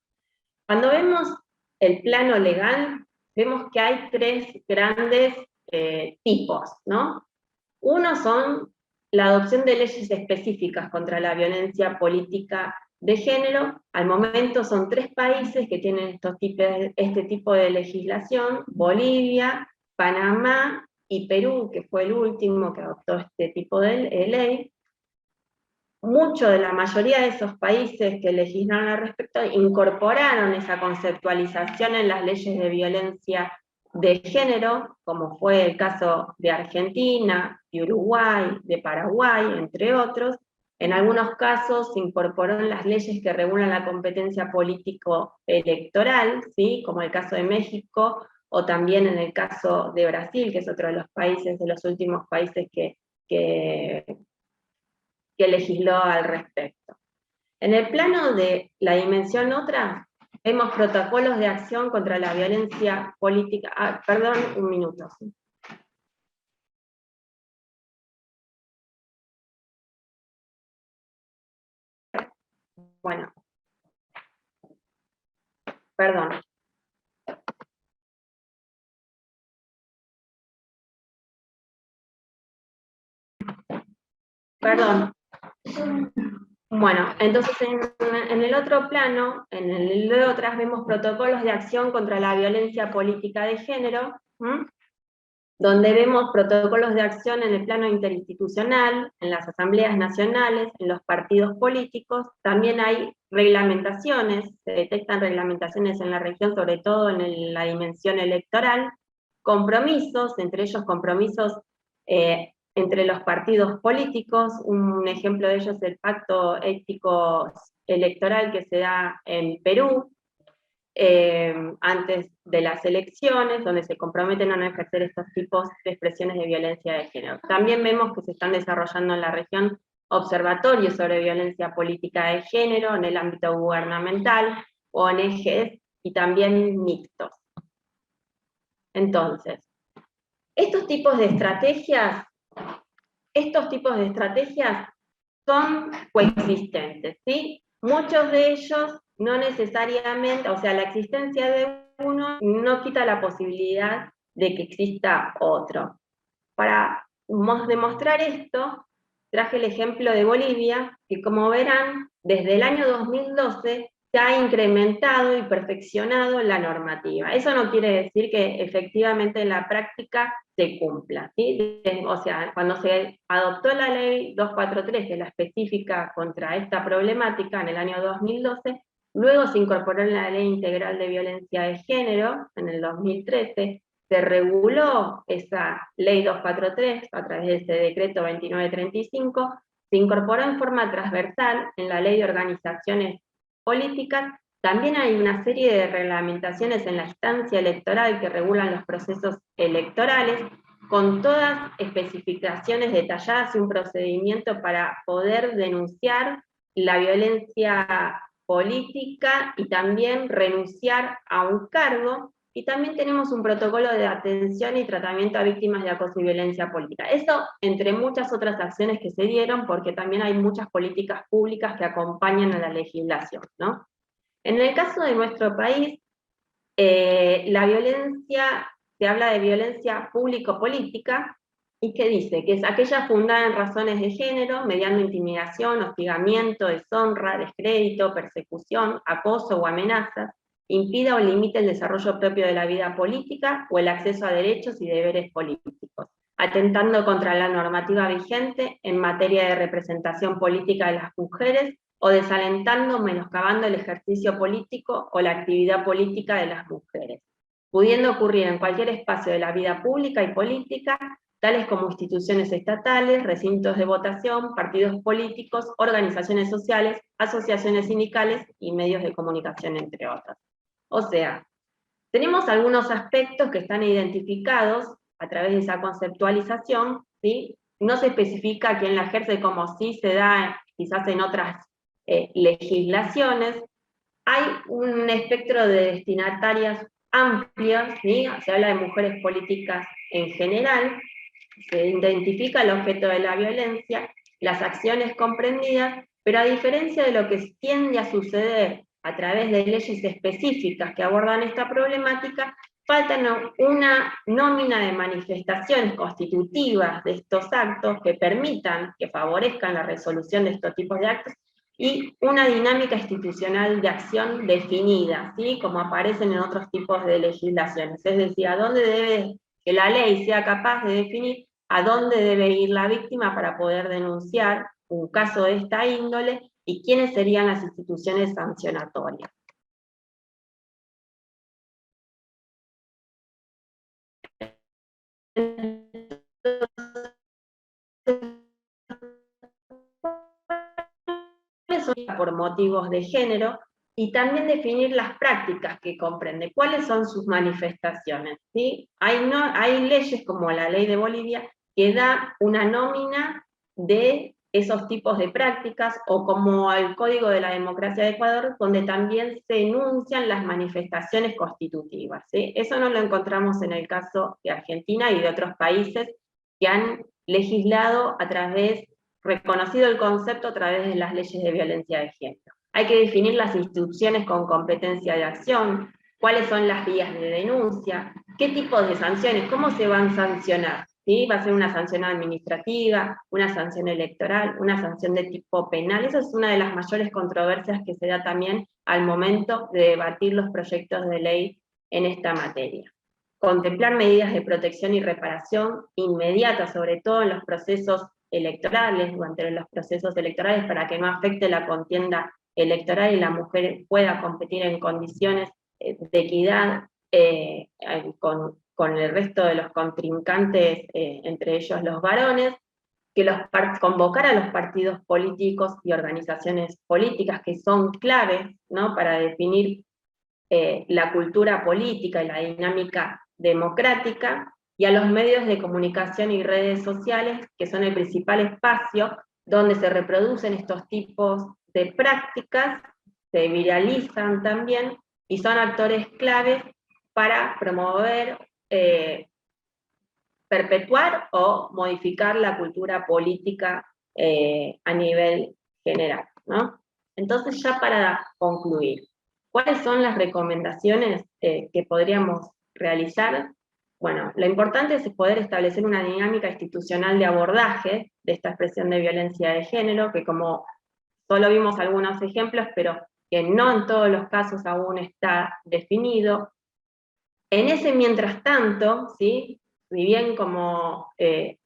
Speaker 5: Cuando vemos el plano legal, vemos que hay tres grandes tipos, ¿no? Uno son la adopción de leyes específicas contra la violencia política de género. Al momento son 3 países que tienen este tipo de legislación: Bolivia, Panamá y Perú, que fue el último que adoptó este tipo de ley. La mayoría de esos países que legislaron al respecto incorporaron esa conceptualización en las leyes de violencia de género, como fue el caso de Argentina, de Uruguay, de Paraguay, entre otros. En algunos casos se incorporó en las leyes que regulan la competencia político-electoral, ¿sí? Como el caso de México, o también en el caso de Brasil, que es otro de los países, de los últimos países que legisló al respecto. En el plano de la dimensión otra, vemos protocolos de acción contra la violencia política. Perdón, un minuto. Bueno. Perdón. Perdón. Bueno, entonces en el otro plano, en el de otras, vemos protocolos de acción contra la violencia política de género, donde vemos protocolos de acción en el plano interinstitucional, en las asambleas nacionales, en los partidos políticos. También hay reglamentaciones, se detectan reglamentaciones en la región, sobre todo en la dimensión electoral, compromisos, entre ellos compromisos entre los partidos políticos. Un ejemplo de ello es el pacto ético electoral que se da en Perú, antes de las elecciones, donde se comprometen a no ejercer estos tipos de expresiones de violencia de género. También vemos que se están desarrollando en la región observatorios sobre violencia política de género en el ámbito gubernamental, ONGs y también mixtos. Entonces, estos tipos de estrategias son coexistentes, ¿sí? Muchos de ellos no necesariamente, o sea, la existencia de uno no quita la posibilidad de que exista otro. Para demostrar esto, traje el ejemplo de Bolivia, que como verán, desde el año 2012 se ha incrementado y perfeccionado la normativa. Eso no quiere decir que efectivamente en la práctica se cumpla, ¿sí? O sea, cuando se adoptó la ley 243, que es la específica contra esta problemática en el año 2012, luego se incorporó en la Ley Integral de Violencia de Género en el 2013, se reguló esa ley 243 a través de ese decreto 2935, se incorporó en forma transversal en la Ley de Organizaciones Políticas. También hay una serie de reglamentaciones en la instancia electoral que regulan los procesos electorales, con todas especificaciones detalladas y un procedimiento para poder denunciar la violencia política y también renunciar a un cargo. Y también tenemos un protocolo de atención y tratamiento a víctimas de acoso y violencia política. Eso entre muchas otras acciones que se dieron, porque también hay muchas políticas públicas que acompañan a la legislación, ¿no? En el caso de nuestro país, la violencia, se habla de violencia público-política, y que dice que es aquella fundada en razones de género, mediante intimidación, hostigamiento, deshonra, descrédito, persecución, acoso o amenazas, impida o limite el desarrollo propio de la vida política o el acceso a derechos y deberes políticos, atentando contra la normativa vigente en materia de representación política de las mujeres, o desalentando o menoscabando el ejercicio político o la actividad política de las mujeres, pudiendo ocurrir en cualquier espacio de la vida pública y política, tales como instituciones estatales, recintos de votación, partidos políticos, organizaciones sociales, asociaciones sindicales y medios de comunicación, entre otros. O sea, tenemos algunos aspectos que están identificados a través de esa conceptualización, ¿sí? No se especifica quién la ejerce, como sí se da quizás en otras legislaciones. Hay un espectro de destinatarias amplias, ¿sí? Se habla de mujeres políticas en general, se identifica el objeto de la violencia, las acciones comprendidas, pero a diferencia de lo que tiende a suceder a través de leyes específicas que abordan esta problemática, falta una nómina de manifestaciones constitutivas de estos actos que permitan, que favorezcan la resolución de estos tipos de actos, y una dinámica institucional de acción definida, ¿sí? Como aparecen en otros tipos de legislaciones. Es decir, a dónde debe, que la ley sea capaz de definir a dónde debe ir la víctima para poder denunciar un caso de esta índole y quiénes serían las instituciones sancionatorias. Por motivos de género, y también definir las prácticas que comprende, cuáles son sus manifestaciones, ¿sí? Hay leyes como la ley de Bolivia que da una nómina de esos tipos de prácticas, o como el Código de la Democracia de Ecuador, donde también se enuncian las manifestaciones constitutivas, ¿sí? Eso no lo encontramos en el caso de Argentina y de otros países que han legislado a través, reconocido el concepto a través de las leyes de violencia de género. Hay que definir las instituciones con competencia de acción, cuáles son las vías de denuncia, qué tipo de sanciones, cómo se van a sancionar, ¿sí? ¿Va a ser una sanción administrativa, una sanción electoral, una sanción de tipo penal? Esa es una de las mayores controversias que se da también al momento de debatir los proyectos de ley en esta materia. Contemplar medidas de protección y reparación inmediatas, sobre todo en los procesos electorales, durante los procesos electorales, para que no afecte la contienda electoral y la mujer pueda competir en condiciones de equidad con el resto de los contrincantes, entre ellos los varones, que convocar a los partidos políticos y organizaciones políticas que son claves, ¿no?, para definir la cultura política y la dinámica democrática, y a los medios de comunicación y redes sociales, que son el principal espacio donde se reproducen estos tipos de prácticas, se viralizan también, y son actores claves para promover, perpetuar o modificar la cultura política a nivel general, ¿no? Entonces, ya para concluir, ¿cuáles son las recomendaciones que podríamos realizar? Bueno, lo importante es poder establecer una dinámica institucional de abordaje de esta expresión de violencia de género, que como solo vimos algunos ejemplos, pero que no en todos los casos aún está definido. En ese mientras tanto, ¿sí?, si bien como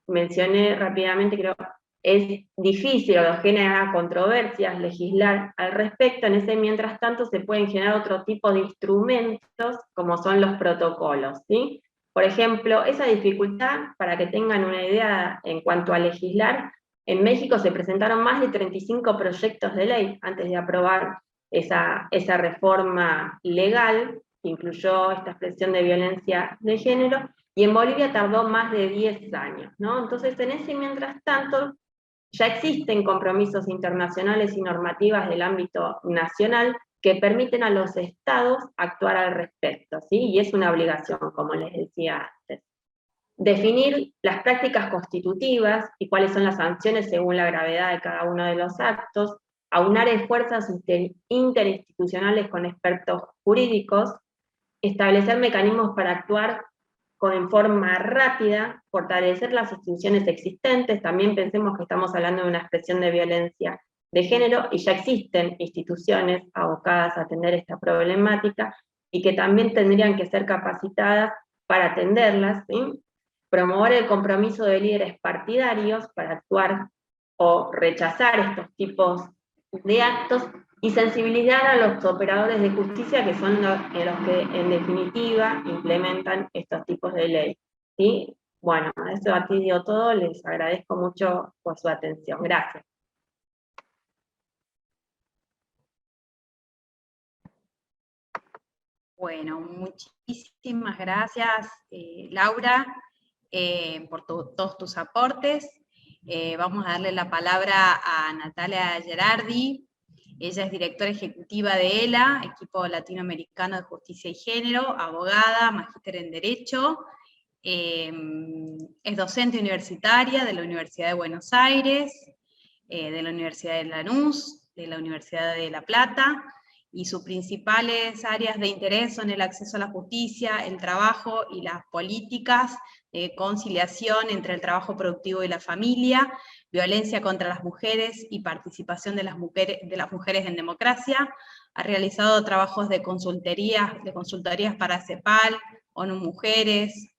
Speaker 5: mencioné rápidamente, creo es difícil o genera controversias legislar al respecto, en ese mientras tanto se pueden generar otro tipo de instrumentos, como son los protocolos, ¿sí? Por ejemplo, esa dificultad, para que tengan una idea en cuanto a legislar, en México se presentaron más de 35 proyectos de ley antes de aprobar esa reforma legal, que incluyó esta expresión de violencia de género, y en Bolivia tardó más de 10 años, ¿no? Entonces, en ese mientras tanto, ya existen compromisos internacionales y normativas del ámbito nacional que permiten a los estados actuar al respecto, ¿sí? Y es una obligación, como les decía antes. Definir las prácticas constitutivas y cuáles son las sanciones según la gravedad de cada uno de los actos, aunar esfuerzos interinstitucionales con expertos jurídicos, establecer mecanismos para actuar en forma rápida, fortalecer las instituciones existentes. También pensemos que estamos hablando de una expresión de violencia de género, y ya existen instituciones abocadas a atender esta problemática, y que también tendrían que ser capacitadas para atenderlas, ¿sí? Promover el compromiso de líderes partidarios para actuar o rechazar estos tipos de actos, y sensibilizar a los operadores de justicia, que son los que en definitiva implementan estos tipos de ley, ¿sí? Bueno, eso ha sido todo, les agradezco mucho por su atención. Gracias.
Speaker 1: Bueno, muchísimas gracias, Laura, por todos tus aportes. Vamos a darle la palabra a Natalia Gerardi. Ella es directora ejecutiva de ELA, Equipo Latinoamericano de Justicia y Género, abogada, magíster en Derecho, es docente universitaria de la Universidad de Buenos Aires, de la Universidad de Lanús, de la Universidad de La Plata, y sus principales áreas de interés son el acceso a la justicia, el trabajo y las políticas de conciliación entre el trabajo productivo y la familia, violencia contra las mujeres y participación de las mujeres en democracia. Ha realizado trabajos de consultorías para CEPAL, ONU Mujeres,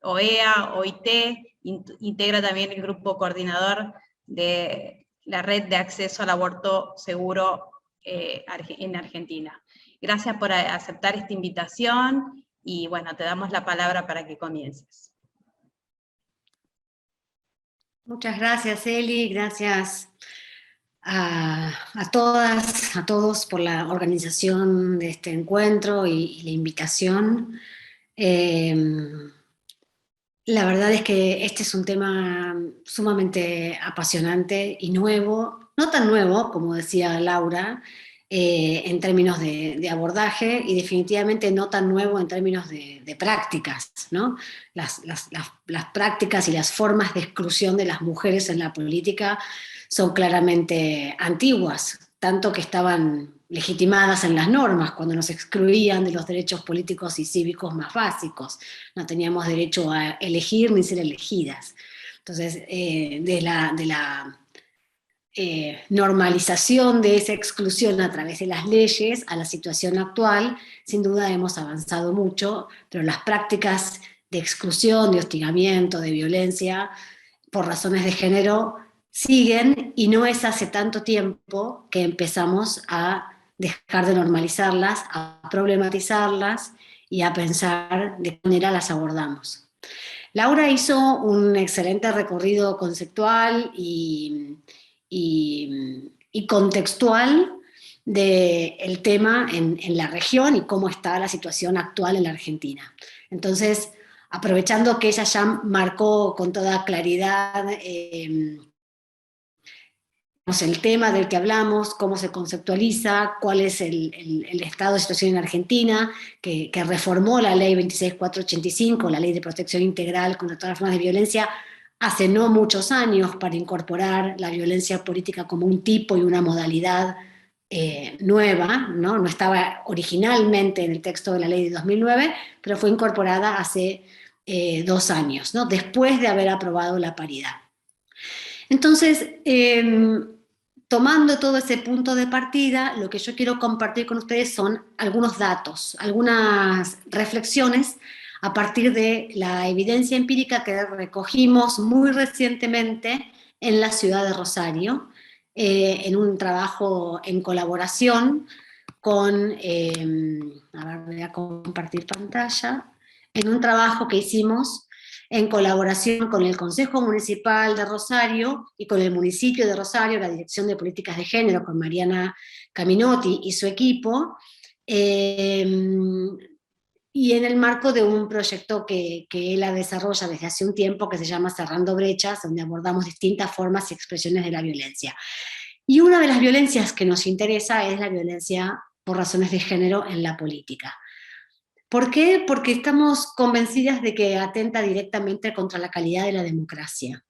Speaker 1: OEA, OIT, integra también el grupo coordinador de la red de acceso al aborto seguro en Argentina. Gracias por aceptar esta invitación y bueno, te damos la palabra para que comiences.
Speaker 6: Muchas gracias, Eli, gracias a todas, a todos por la organización de este encuentro y la invitación. La verdad es que este es un tema sumamente apasionante y nuevo, no tan nuevo como decía Laura, en términos de abordaje, y definitivamente no tan nuevo en términos de prácticas, ¿no? Las prácticas y las formas de exclusión de las mujeres en la política son claramente antiguas, tanto que estaban legitimadas en las normas cuando nos excluían de los derechos políticos y cívicos más básicos. No teníamos derecho a elegir ni ser elegidas. Entonces, de la normalización de esa exclusión a través de las leyes a la situación actual, sin duda hemos avanzado mucho, pero las prácticas de exclusión, de hostigamiento, de violencia por razones de género siguen, y no es hace tanto tiempo que empezamos a dejar de normalizarlas, a problematizarlas y a pensar de qué manera las abordamos. Laura hizo un excelente recorrido conceptual y contextual del tema en la región y cómo está la situación actual en la Argentina. Entonces, aprovechando que ella ya marcó con toda claridad el tema del que hablamos, cómo se conceptualiza, cuál es el estado de situación en Argentina, que reformó la ley 26485, la ley de protección integral contra todas las formas de violencia, hace no muchos años, para incorporar la violencia política como un tipo y una modalidad nueva, ¿no? No estaba originalmente en el texto de la ley de 2009, pero fue incorporada hace 2 años, ¿no? Después de haber aprobado la paridad. Entonces, tomando todo ese punto de partida, lo que yo quiero compartir con ustedes son algunos datos, algunas reflexiones a partir de la evidencia empírica que recogimos muy recientemente en la ciudad de Rosario, en un trabajo en colaboración con, a ver, voy a compartir pantalla, en un trabajo que hicimos en colaboración con el Consejo Municipal de Rosario y con el municipio de Rosario, la Dirección de Políticas de Género, con Mariana Caminotti y su equipo, y en el marco de un proyecto que ella desarrolla desde hace un tiempo, que se llama Cerrando Brechas, donde abordamos distintas formas y expresiones de la violencia. Y una de las violencias que nos interesa es la violencia por razones de género en la política. ¿Por qué? Porque estamos convencidas de que atenta directamente contra la calidad de la democracia.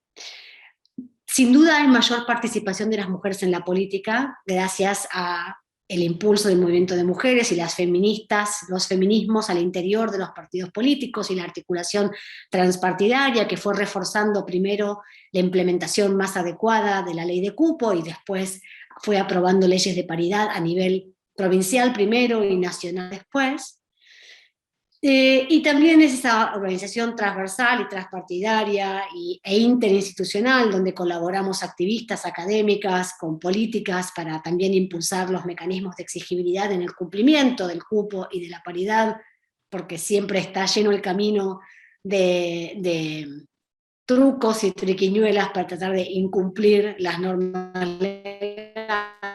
Speaker 6: Sin duda hay mayor participación de las mujeres en la política gracias al impulso del movimiento de mujeres y las feministas, los feminismos al interior de los partidos políticos y la articulación transpartidaria que fue reforzando primero la implementación más adecuada de la ley de cupo y después fue aprobando leyes de paridad a nivel provincial primero y nacional después. Y también es esa organización transversal y transpartidaria e interinstitucional donde colaboramos activistas, académicas, con políticas para también impulsar los mecanismos de exigibilidad en el cumplimiento del cupo y de la paridad, porque siempre está lleno el camino de trucos y triquiñuelas para tratar de incumplir las normas legales.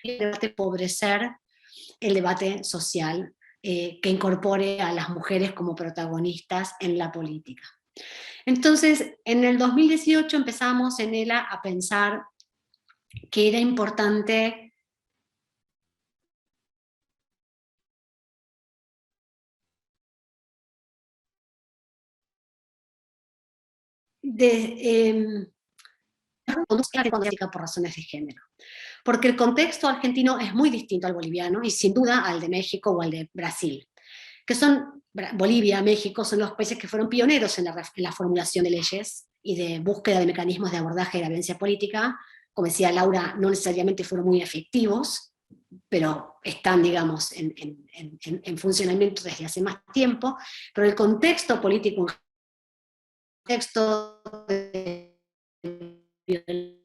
Speaker 6: El debate empobrecer el debate social que incorpore a las mujeres como protagonistas en la política. Entonces, en el 2018 empezamos en ELA a pensar que era importante por razones de género. Porque el contexto argentino es muy distinto al boliviano y sin duda al de México o al de Brasil, que son, Bolivia, México, son los países que fueron pioneros en la formulación de leyes y de búsqueda de mecanismos de abordaje de la violencia política. Como decía Laura, no necesariamente fueron muy efectivos, pero están, digamos, en funcionamiento desde hace más tiempo, pero el contexto político, el contexto de violencia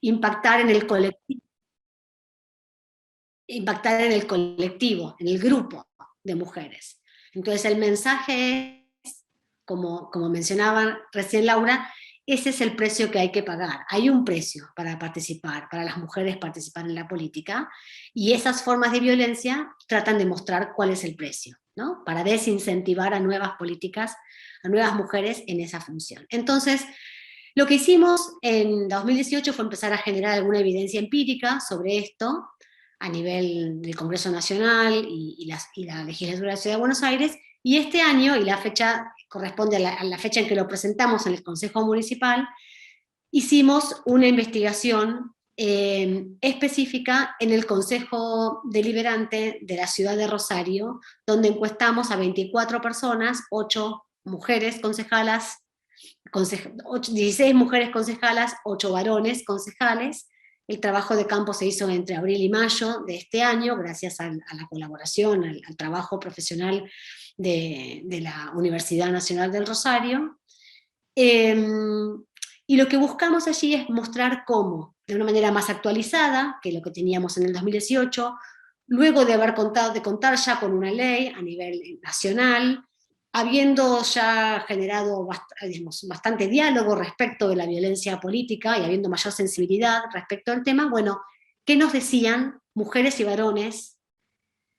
Speaker 6: impactar en el colectivo, en el grupo de mujeres. Entonces el mensaje es, como mencionaba recién Laura, ese es el precio que hay que pagar. Hay un precio para participar, para las mujeres participar en la política, y esas formas de violencia tratan de mostrar cuál es el precio, ¿no? Para desincentivar a nuevas políticas, a nuevas mujeres en esa función. Entonces, lo que hicimos en 2018 fue empezar a generar alguna evidencia empírica sobre esto, a nivel del Congreso Nacional y la Legislatura de la Ciudad de Buenos Aires, y este año, y la fecha corresponde a la fecha en que lo presentamos en el Consejo Municipal, hicimos una investigación específica en el Consejo Deliberante de la Ciudad de Rosario, donde encuestamos a 24 personas, 8 mujeres concejalas, 16 mujeres concejalas, 8 varones concejales. El trabajo de campo se hizo entre abril y mayo de este año, gracias a la colaboración, al trabajo profesional de la Universidad Nacional del Rosario. Y lo que buscamos allí es mostrar cómo, de una manera más actualizada que lo que teníamos en el 2018, luego de contar ya con una ley a nivel nacional, habiendo ya generado bastante diálogo respecto de la violencia política y habiendo mayor sensibilidad respecto al tema, bueno, ¿qué nos decían mujeres y varones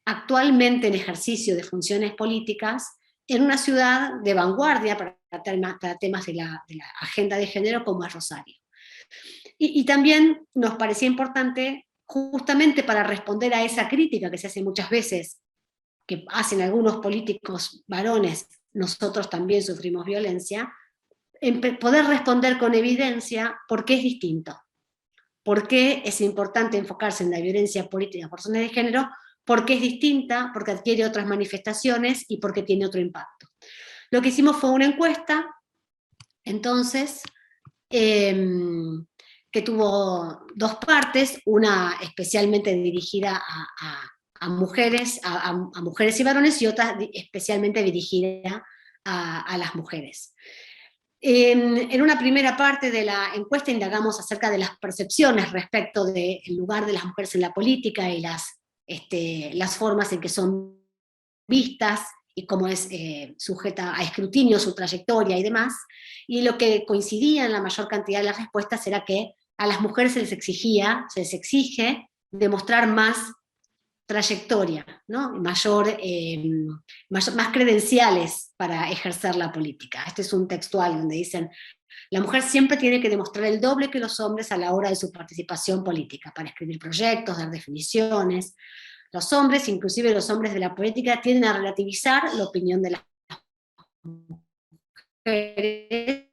Speaker 6: actualmente en ejercicio de funciones políticas en una ciudad de vanguardia para temas de la agenda de género como es Rosario? Y también nos parecía importante, justamente para responder a esa crítica que se hace muchas veces, que hacen algunos políticos varones, nosotros también sufrimos violencia, poder responder con evidencia por qué es distinto, por qué es importante enfocarse en la violencia política por razones de género, por qué es distinta, porque adquiere otras manifestaciones y porque tiene otro impacto. Lo que hicimos fue una encuesta, entonces, que tuvo 2 partes, una especialmente dirigida a mujeres, a mujeres y varones, y otra especialmente dirigida a las mujeres. En una primera parte de la encuesta indagamos acerca de las percepciones respecto del lugar de las mujeres en la política y las formas en que son vistas y cómo es sujeta a escrutinio su trayectoria y demás, y lo que coincidía en la mayor cantidad de las respuestas era que a las mujeres se les exige demostrar más trayectoria, ¿no? más credenciales para ejercer la política. Este es un textual donde dicen: la mujer siempre tiene que demostrar el doble que los hombres a la hora de su participación política, para escribir proyectos, dar definiciones. Los hombres, inclusive los hombres de la política, tienden a relativizar la opinión de las mujeres.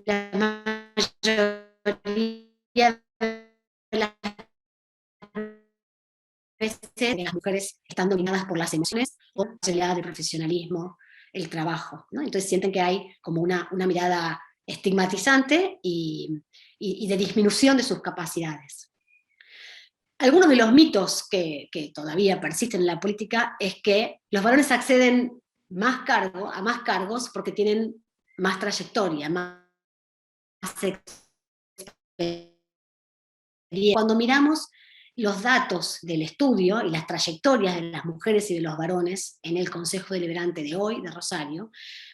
Speaker 6: La mayoría de las veces las mujeres están dominadas por las emociones o la posibilidad de profesionalismo, el trabajo, ¿no? Entonces sienten que hay como una mirada estigmatizante y de disminución de sus capacidades. Algunos de los mitos que todavía persisten en la política es que los varones acceden a más cargos porque tienen más trayectoria, más experiencia. Cuando miramos los datos del estudio y las trayectorias de las mujeres y de los varones en el Consejo Deliberante de hoy, de Rosario,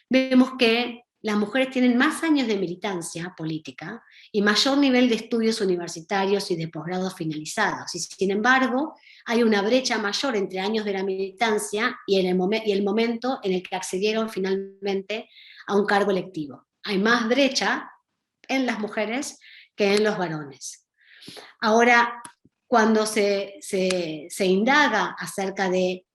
Speaker 6: vemos que las mujeres tienen más años de militancia política y mayor nivel de estudios universitarios y de posgrado finalizados. Y sin embargo, hay una brecha mayor entre años de la militancia y el momento en el que accedieron finalmente a un cargo electivo. Hay más brecha en las mujeres que en los varones. Ahora, cuando se indaga acerca de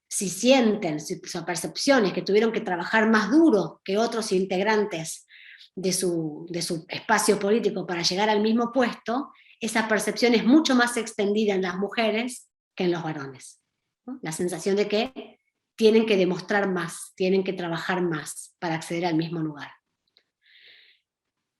Speaker 6: si sienten, sus percepciones, que tuvieron que trabajar más duro que otros integrantes de su espacio político para llegar al mismo puesto, esa percepción es mucho más extendida en las mujeres que en los varones, ¿no? La sensación de que tienen que demostrar más, tienen que trabajar más para acceder al mismo lugar.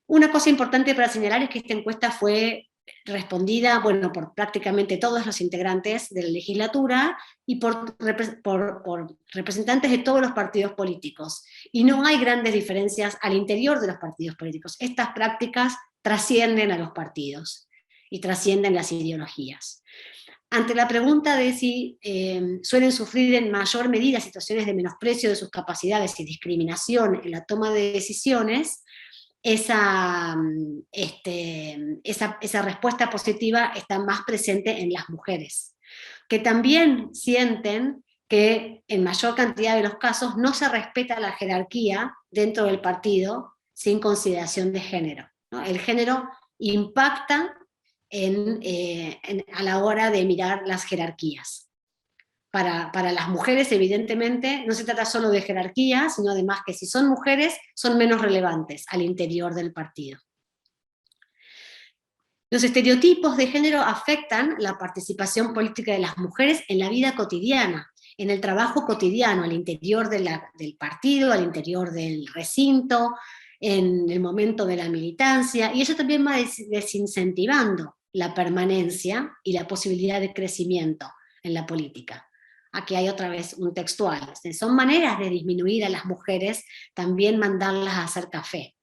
Speaker 6: Una cosa importante para señalar es que esta encuesta fue respondida, bueno, por prácticamente todos los integrantes de la legislatura y por representantes de todos los partidos políticos. Y no hay grandes diferencias al interior de los partidos políticos. Estas prácticas trascienden a los partidos y trascienden las ideologías. Ante la pregunta de si suelen sufrir en mayor medida situaciones de menosprecio de sus capacidades y discriminación en la toma de decisiones, esa respuesta positiva está más presente en las mujeres, que también sienten que en mayor cantidad de los casos no se respeta la jerarquía dentro del partido sin consideración de género, ¿no? El género impacta a la hora de mirar las jerarquías. Para las mujeres, evidentemente, no se trata solo de jerarquía, sino además que si son mujeres, son menos relevantes al interior del partido. Los estereotipos de género afectan la participación política de las mujeres en la vida cotidiana, en el trabajo cotidiano, al interior del partido, al interior del recinto, en el momento de la militancia, y eso también va desincentivando la permanencia y la posibilidad de crecimiento en la política. Aquí hay otra vez un textual. Son maneras de disminuir a las mujeres, también mandarlas a hacer café.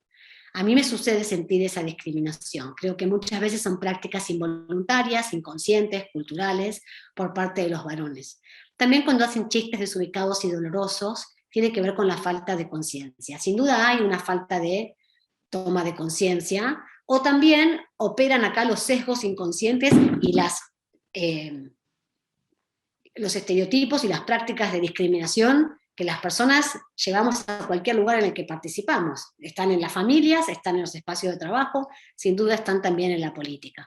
Speaker 6: A mí me sucede sentir esa discriminación. Creo que muchas veces son prácticas involuntarias, inconscientes, culturales, por parte de los varones. También cuando hacen chistes desubicados y dolorosos, tiene que ver con la falta de conciencia. Sin duda hay una falta de toma de conciencia, o también operan acá los sesgos inconscientes y los estereotipos y las prácticas de discriminación que las personas llevamos a cualquier lugar en el que participamos. Están en las familias, están en los espacios de trabajo, sin duda están también en la política.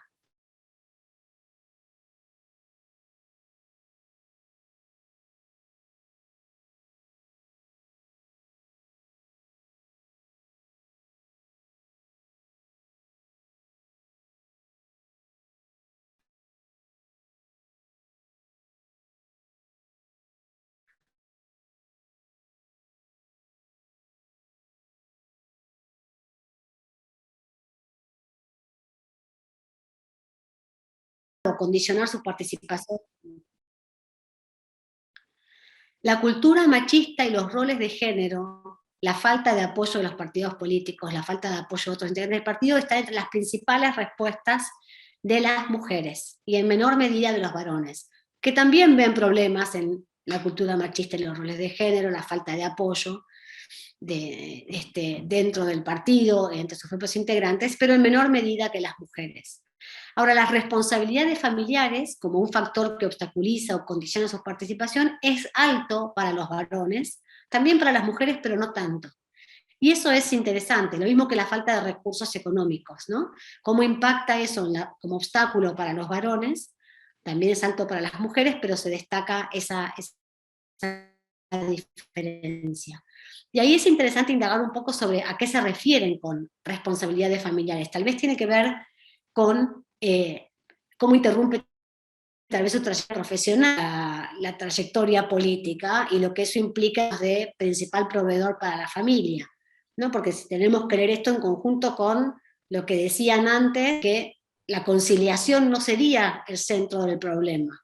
Speaker 6: O condicionar su participación. La cultura machista y los roles de género, la falta de apoyo de los partidos políticos, la falta de apoyo de otros integrantes del partido, está entre las principales respuestas de las mujeres, y en menor medida de los varones, que también ven problemas en la cultura machista y los roles de género, la falta de apoyo dentro del partido, entre sus propios integrantes, pero en menor medida que las mujeres. Ahora, las responsabilidades familiares, como un factor que obstaculiza o condiciona su participación, es alto para los varones, también para las mujeres, pero no tanto. Y eso es interesante, lo mismo que la falta de recursos económicos, ¿no? Cómo impacta eso como obstáculo para los varones, también es alto para las mujeres, pero se destaca esa diferencia. Y ahí es interesante indagar un poco sobre a qué se refieren con responsabilidades familiares. Tal vez tiene que ver con cómo interrumpe tal vez su trayectoria profesional, la trayectoria política, y lo que eso implica de principal proveedor para la familia, ¿no? Porque si tenemos que leer esto en conjunto con lo que decían antes, que la conciliación no sería el centro del problema.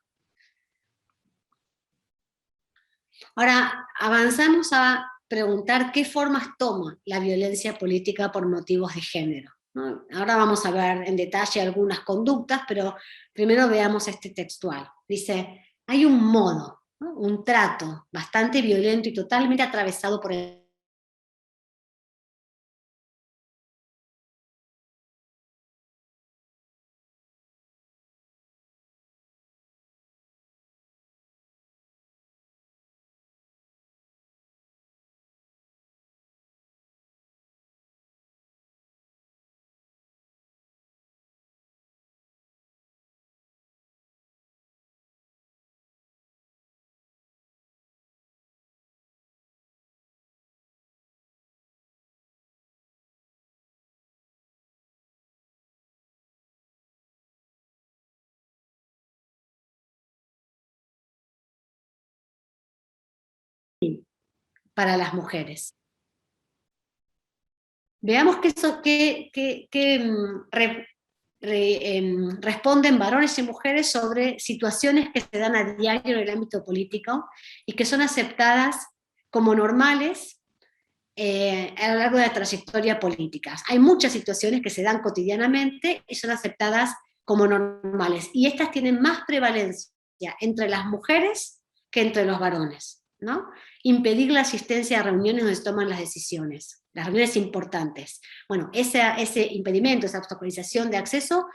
Speaker 6: Ahora, avanzamos a preguntar qué formas toma la violencia política por motivos de género, ¿no? Ahora vamos a ver en detalle algunas conductas, pero primero veamos este textual. Dice, hay un modo, ¿no? Un trato bastante violento y totalmente atravesado por el para las mujeres. Veamos responden varones y mujeres sobre situaciones que se dan a diario en el ámbito político y que son aceptadas como normales a lo largo de la trayectoria política. Hay muchas situaciones que se dan cotidianamente y son aceptadas como normales, y estas tienen más prevalencia entre las mujeres que entre los varones, ¿no? Impedir la asistencia a reuniones donde se toman las decisiones, las reuniones importantes. Bueno, ese impedimento, esa obstaculización de acceso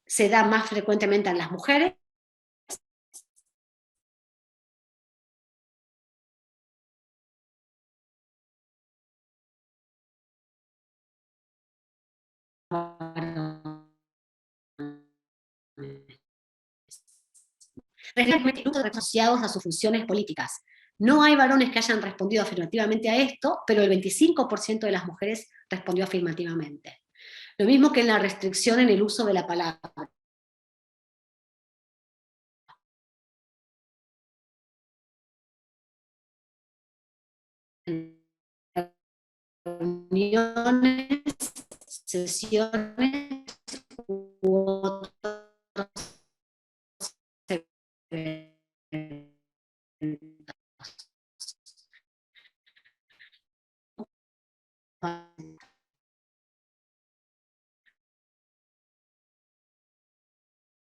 Speaker 6: se da más frecuentemente a las mujeres. Asociados a sus funciones políticas. No hay varones que hayan respondido afirmativamente a esto, pero el 25% de las mujeres respondió afirmativamente. Lo mismo que en la restricción en el uso de la palabra. Reuniones, sesiones u otros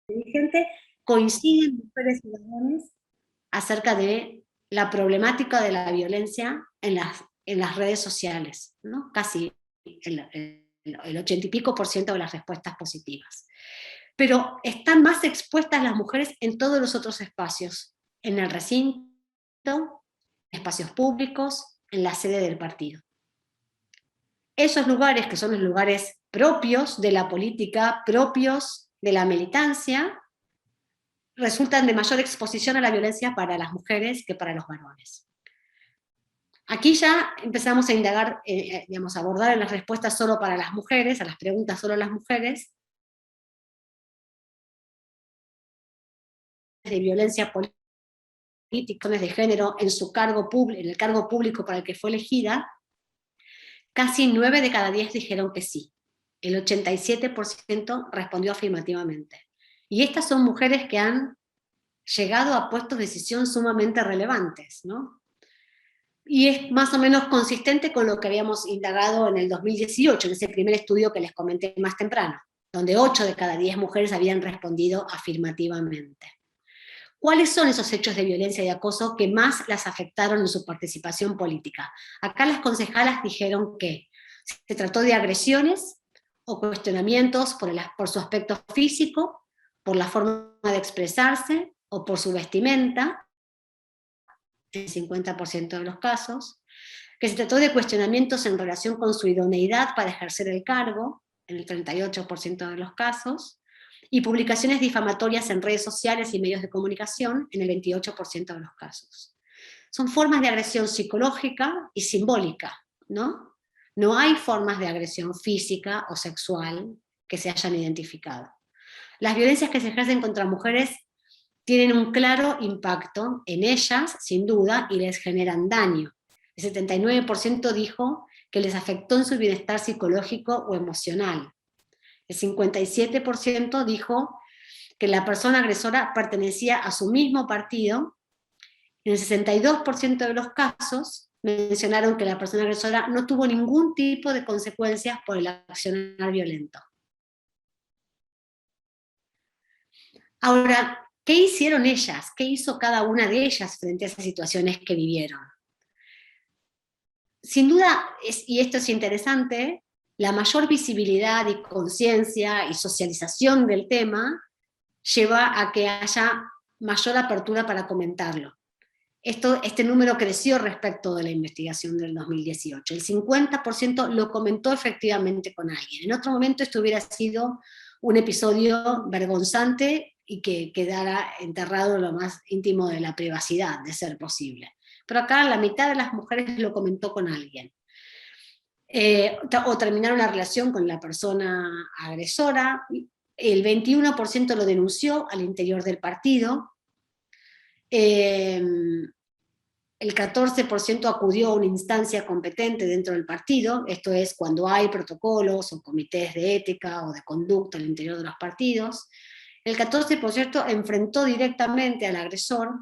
Speaker 6: dirigente, coinciden mujeres y varones acerca de la problemática de la violencia en las redes sociales, ¿no? Casi el 80 y pico % de las respuestas positivas. Pero están más expuestas las mujeres en todos los otros espacios, en el recinto, en espacios públicos, en la sede del partido. Esos lugares, que son los lugares propios de la política, propios de la militancia, resultan de mayor exposición a la violencia para las mujeres que para los varones. Aquí ya empezamos a indagar, a abordar en las respuestas solo para las mujeres, a las preguntas solo a las mujeres, de violencia política, de género en el cargo público para el que fue elegida. Casi 9 de cada 10 dijeron que sí. El 87% respondió afirmativamente. Y estas son mujeres que han llegado a puestos de decisión sumamente relevantes, ¿no? Y es más o menos consistente con lo que habíamos indagado en el 2018, en ese primer estudio que les comenté más temprano, donde 8 de cada 10 mujeres habían respondido afirmativamente. ¿Cuáles son esos hechos de violencia y acoso que más las afectaron en su participación política? Acá las concejalas dijeron que se trató de agresiones o cuestionamientos por su aspecto físico, por la forma de expresarse o por su vestimenta, en el 50% de los casos, que se trató de cuestionamientos en relación con su idoneidad para ejercer el cargo, en el 38% de los casos, y publicaciones difamatorias en redes sociales y medios de comunicación, en el 28% de los casos. Son formas de agresión psicológica y simbólica, ¿no? No hay formas de agresión física o sexual que se hayan identificado. Las violencias que se ejercen contra mujeres tienen un claro impacto en ellas, sin duda, y les generan daño. El 79% dijo que les afectó en su bienestar psicológico o emocional. El 57% dijo que la persona agresora pertenecía a su mismo partido. En el 62% de los casos mencionaron que la persona agresora no tuvo ningún tipo de consecuencias por el accionar violento. Ahora, ¿qué hicieron ellas? ¿Qué hizo cada una de ellas frente a esas situaciones que vivieron? Sin duda, y esto es interesante, la mayor visibilidad y conciencia y socialización del tema lleva a que haya mayor apertura para comentarlo. Este número creció respecto de la investigación del 2018. El 50% lo comentó efectivamente con alguien. En otro momento esto hubiera sido un episodio vergonzante y que quedara enterrado en lo más íntimo de la privacidad, de ser posible. Pero acá la mitad de las mujeres lo comentó con alguien. O terminaron la relación con la persona agresora. El 21% lo denunció al interior del partido. El 14% acudió a una instancia competente dentro del partido, esto es cuando hay protocolos o comités de ética o de conducta al interior de los partidos. El 14% enfrentó directamente al agresor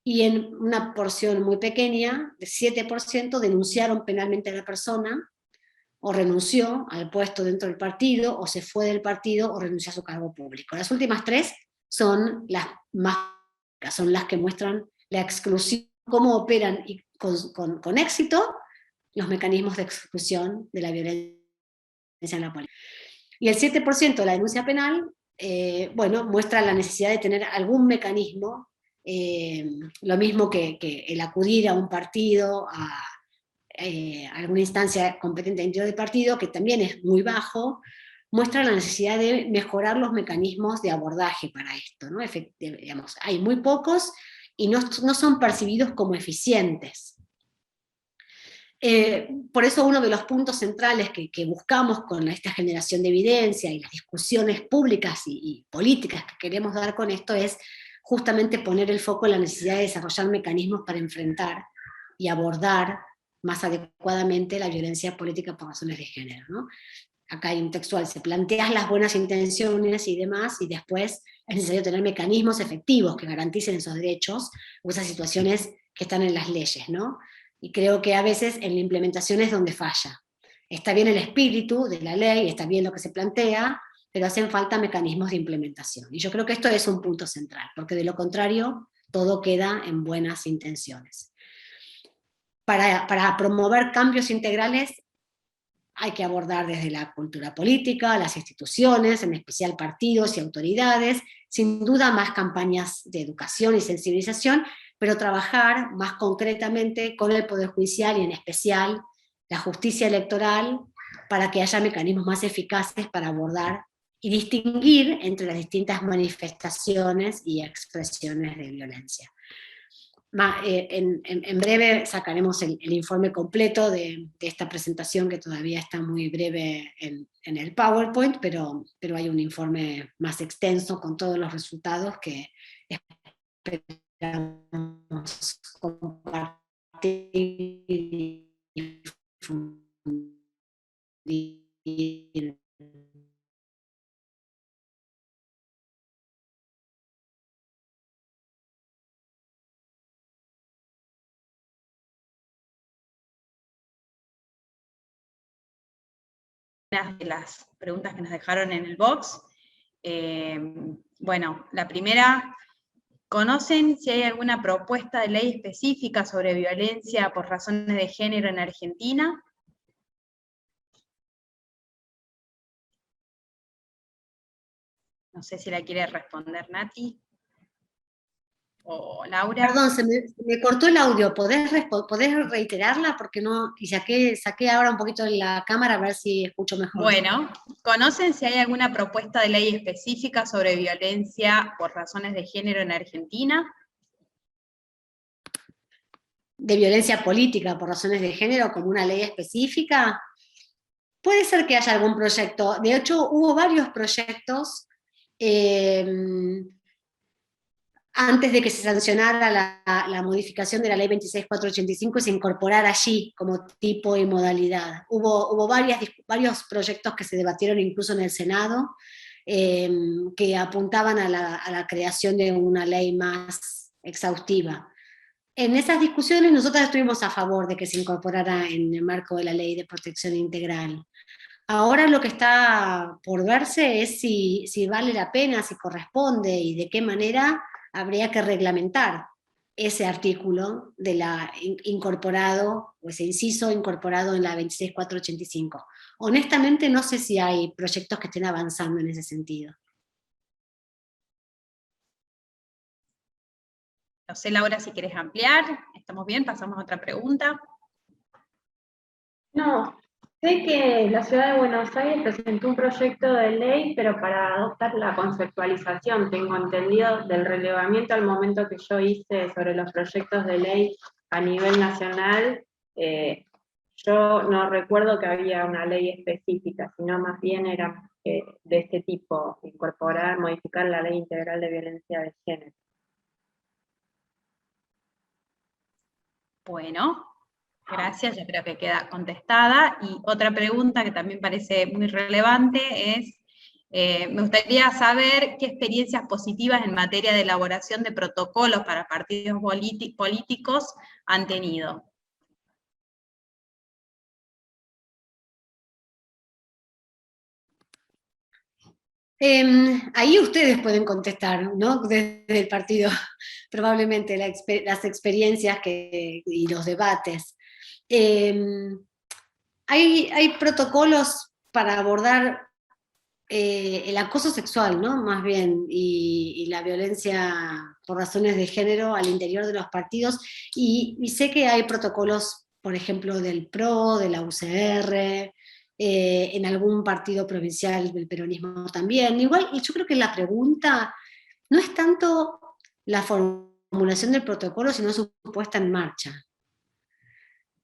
Speaker 6: y en una porción muy pequeña, de 7%, denunciaron penalmente a la persona o renunció al puesto dentro del partido o se fue del partido o renunció a su cargo público. Las últimas tres son las más, son las que muestran la exclusión, cómo operan y con éxito los mecanismos de exclusión de la violencia en la política. Y el 7% de la denuncia penal, bueno, muestra la necesidad de tener algún mecanismo, lo mismo que el acudir a un partido, a alguna instancia competente dentro del partido, que también es muy bajo, muestra la necesidad de mejorar los mecanismos de abordaje para esto, ¿no? Digamos, hay muy pocos y no son percibidos como eficientes. Por eso uno de los puntos centrales que buscamos con esta generación de evidencia y las discusiones públicas y políticas que queremos dar con esto es justamente poner el foco en la necesidad de desarrollar mecanismos para enfrentar y abordar más adecuadamente la violencia política por razones de género, ¿no? Acá hay un textual, se plantean las buenas intenciones y demás, y después es necesario tener mecanismos efectivos que garanticen esos derechos o esas situaciones que están en las leyes, ¿no? Y creo que a veces en la implementación es donde falla. Está bien el espíritu de la ley, está bien lo que se plantea, pero hacen falta mecanismos de implementación. Y yo creo que esto es un punto central, porque de lo contrario todo queda en buenas intenciones. Para promover cambios integrales hay que abordar desde la cultura política, las instituciones, en especial partidos y autoridades, sin duda más campañas de educación y sensibilización, pero trabajar más concretamente con el Poder Judicial y en especial la justicia electoral para que haya mecanismos más eficaces para abordar y distinguir entre las distintas manifestaciones y expresiones de violencia. En breve sacaremos el informe completo de esta presentación, que todavía está muy breve en el PowerPoint, pero hay un informe más extenso con todos los resultados que esperamos compartir y difundir.
Speaker 1: De las preguntas que nos dejaron en el box. Bueno, la primera, ¿conocen si hay alguna propuesta de ley específica sobre violencia por razones de género en Argentina? No sé si la quiere responder Nati o Laura.
Speaker 6: Perdón, se me cortó el audio, ¿podés reiterarla? Porque no, y saqué ahora un poquito la cámara a ver si escucho mejor.
Speaker 1: Bueno, ¿conocen si hay alguna propuesta de ley específica sobre violencia por razones de género en Argentina?
Speaker 6: ¿De violencia política por razones de género como una ley específica? Puede ser que haya algún proyecto. De hecho, hubo varios proyectos. antes de que se sancionara la modificación de la ley 26.485 y se incorporara allí como tipo y modalidad. Hubo varios proyectos que se debatieron incluso en el Senado, que apuntaban a la creación de una ley más exhaustiva. En esas discusiones nosotras estuvimos a favor de que se incorporara en el marco de la Ley de Protección Integral. Ahora lo que está por verse es si vale la pena, si corresponde y de qué manera habría que reglamentar ese artículo de incorporado, o ese inciso incorporado en la 26.485. Honestamente no sé si hay proyectos que estén avanzando en ese sentido.
Speaker 1: No sé, Laura, si querés ampliar. ¿Estamos bien? Pasamos a otra pregunta.
Speaker 5: No, sé que la Ciudad de Buenos Aires presentó un proyecto de ley, pero para adoptar la conceptualización, tengo entendido, del relevamiento al momento que yo hice sobre los proyectos de ley a nivel nacional, yo no recuerdo que había una ley específica, sino más bien era de este tipo, incorporar, modificar la Ley Integral de Violencia de Género.
Speaker 1: Bueno, gracias, yo creo que queda contestada. Y otra pregunta que también parece muy relevante es, me gustaría saber qué experiencias positivas en materia de elaboración de protocolos para partidos políticos han tenido.
Speaker 6: Ahí ustedes pueden contestar, ¿no? Desde el partido, probablemente las experiencias y los debates. Hay protocolos para abordar el acoso sexual, ¿no? Más bien, y la violencia por razones de género al interior de los partidos, y sé que hay protocolos, por ejemplo, del PRO, de la UCR, en algún partido provincial del peronismo también. Igual, y yo creo que la pregunta no es tanto la formulación del protocolo, sino su puesta en marcha.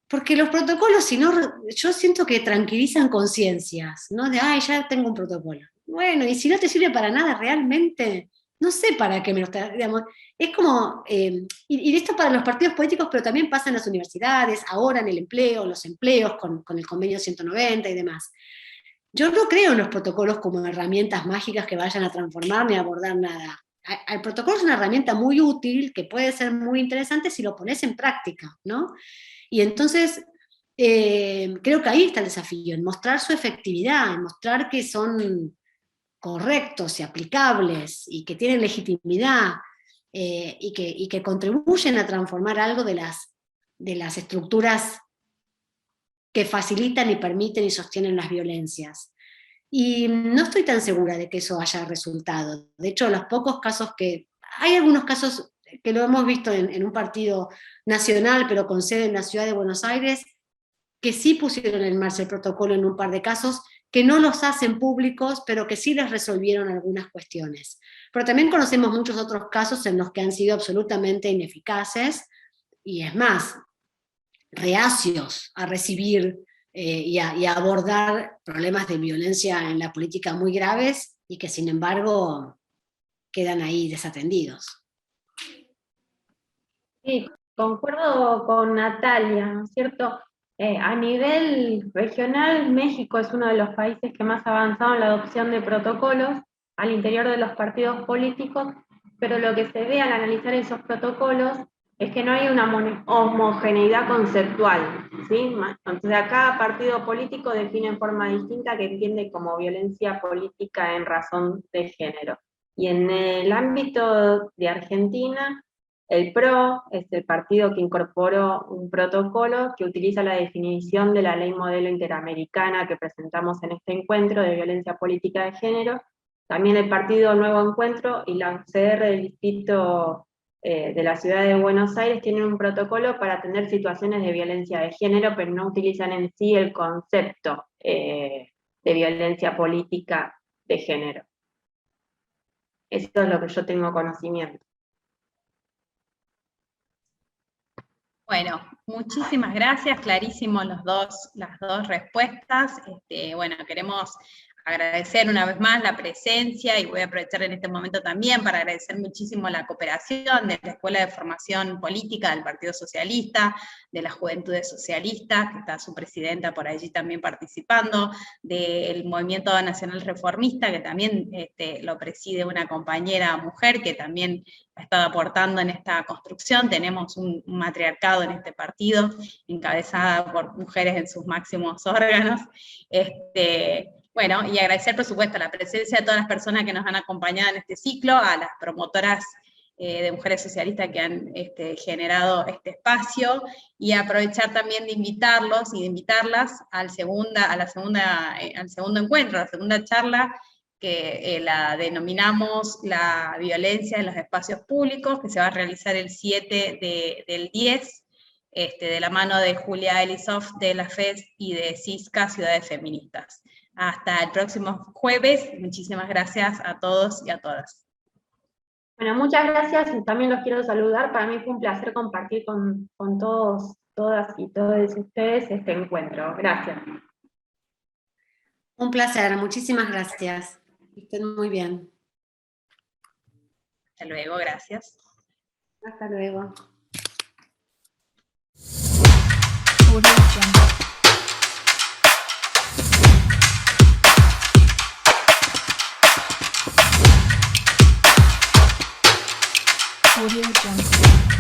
Speaker 6: Porque los protocolos, si no, yo siento que tranquilizan conciencias, ¿no? De, ay, ya tengo un protocolo. Bueno, y si no te sirve para nada realmente, no sé para qué me lo está, digamos, es como, y esto para los partidos políticos, pero también pasa en las universidades, ahora en el empleo, los empleos, con el convenio 190 y demás. Yo no creo en los protocolos como herramientas mágicas que vayan a transformar ni a abordar nada. El protocolo es una herramienta muy útil, que puede ser muy interesante si lo pones en práctica, ¿no? Y entonces, creo que ahí está el desafío, en mostrar su efectividad, en mostrar que son correctos y aplicables, y que tienen legitimidad, y que contribuyen a transformar algo de las estructuras que facilitan y permiten y sostienen las violencias. Y no estoy tan segura de que eso haya resultado. De hecho, los pocos casos hay algunos casos que lo hemos visto en un partido nacional, pero con sede en la ciudad de Buenos Aires, que sí pusieron en marcha el protocolo en un par de casos, que no los hacen públicos, pero que sí les resolvieron algunas cuestiones. Pero también conocemos muchos otros casos en los que han sido absolutamente ineficaces, y es más, reacios a recibir y a abordar problemas de violencia en la política muy graves, y que sin embargo quedan ahí desatendidos.
Speaker 5: Sí, concuerdo con Natalia, ¿no es cierto? A nivel regional, México es uno de los países que más ha avanzado en la adopción de protocolos al interior de los partidos políticos, pero lo que se ve al analizar esos protocolos es que no hay una homogeneidad conceptual, ¿sí? Entonces, cada partido político define en forma distinta que entiende como violencia política en razón de género. Y en el ámbito de Argentina, el PRO es el partido que incorporó un protocolo que utiliza la definición de la Ley Modelo Interamericana que presentamos en este encuentro de violencia política de género. También el partido Nuevo Encuentro y la UCR del distrito de la ciudad de Buenos Aires tienen un protocolo para atender situaciones de violencia de género, pero no utilizan en sí el concepto de violencia política de género. Eso es lo que yo tengo conocimiento.
Speaker 1: Bueno, muchísimas gracias, clarísimo las dos respuestas. Bueno, queremos agradecer una vez más la presencia, y voy a aprovechar en este momento también para agradecer muchísimo la cooperación de la Escuela de Formación Política del Partido Socialista, de las Juventudes Socialistas, que está su presidenta por allí también participando, del Movimiento Nacional Reformista, que también lo preside una compañera mujer, que también ha estado aportando en esta construcción. Tenemos un matriarcado en este partido, encabezada por mujeres en sus máximos órganos. Bueno, y agradecer por supuesto la presencia de todas las personas que nos han acompañado en este ciclo, a las promotoras de mujeres socialistas que han generado este espacio, y aprovechar también de invitarlos y de invitarlas al segundo encuentro, a la segunda charla, que la denominamos la violencia en los espacios públicos, que se va a realizar el 7 del 10, de la mano de Julia Elizoff de la FES y de CISCA, Ciudades Feministas. Hasta el próximo jueves. Muchísimas gracias a todos y a todas.
Speaker 5: Bueno, muchas gracias, y también los quiero saludar. Para mí fue un placer compartir con todos, todas y todos ustedes este encuentro. Gracias.
Speaker 6: Un placer, muchísimas gracias. Estén muy bien.
Speaker 1: Hasta luego, gracias.
Speaker 6: Hasta luego.
Speaker 7: Audio Jungle.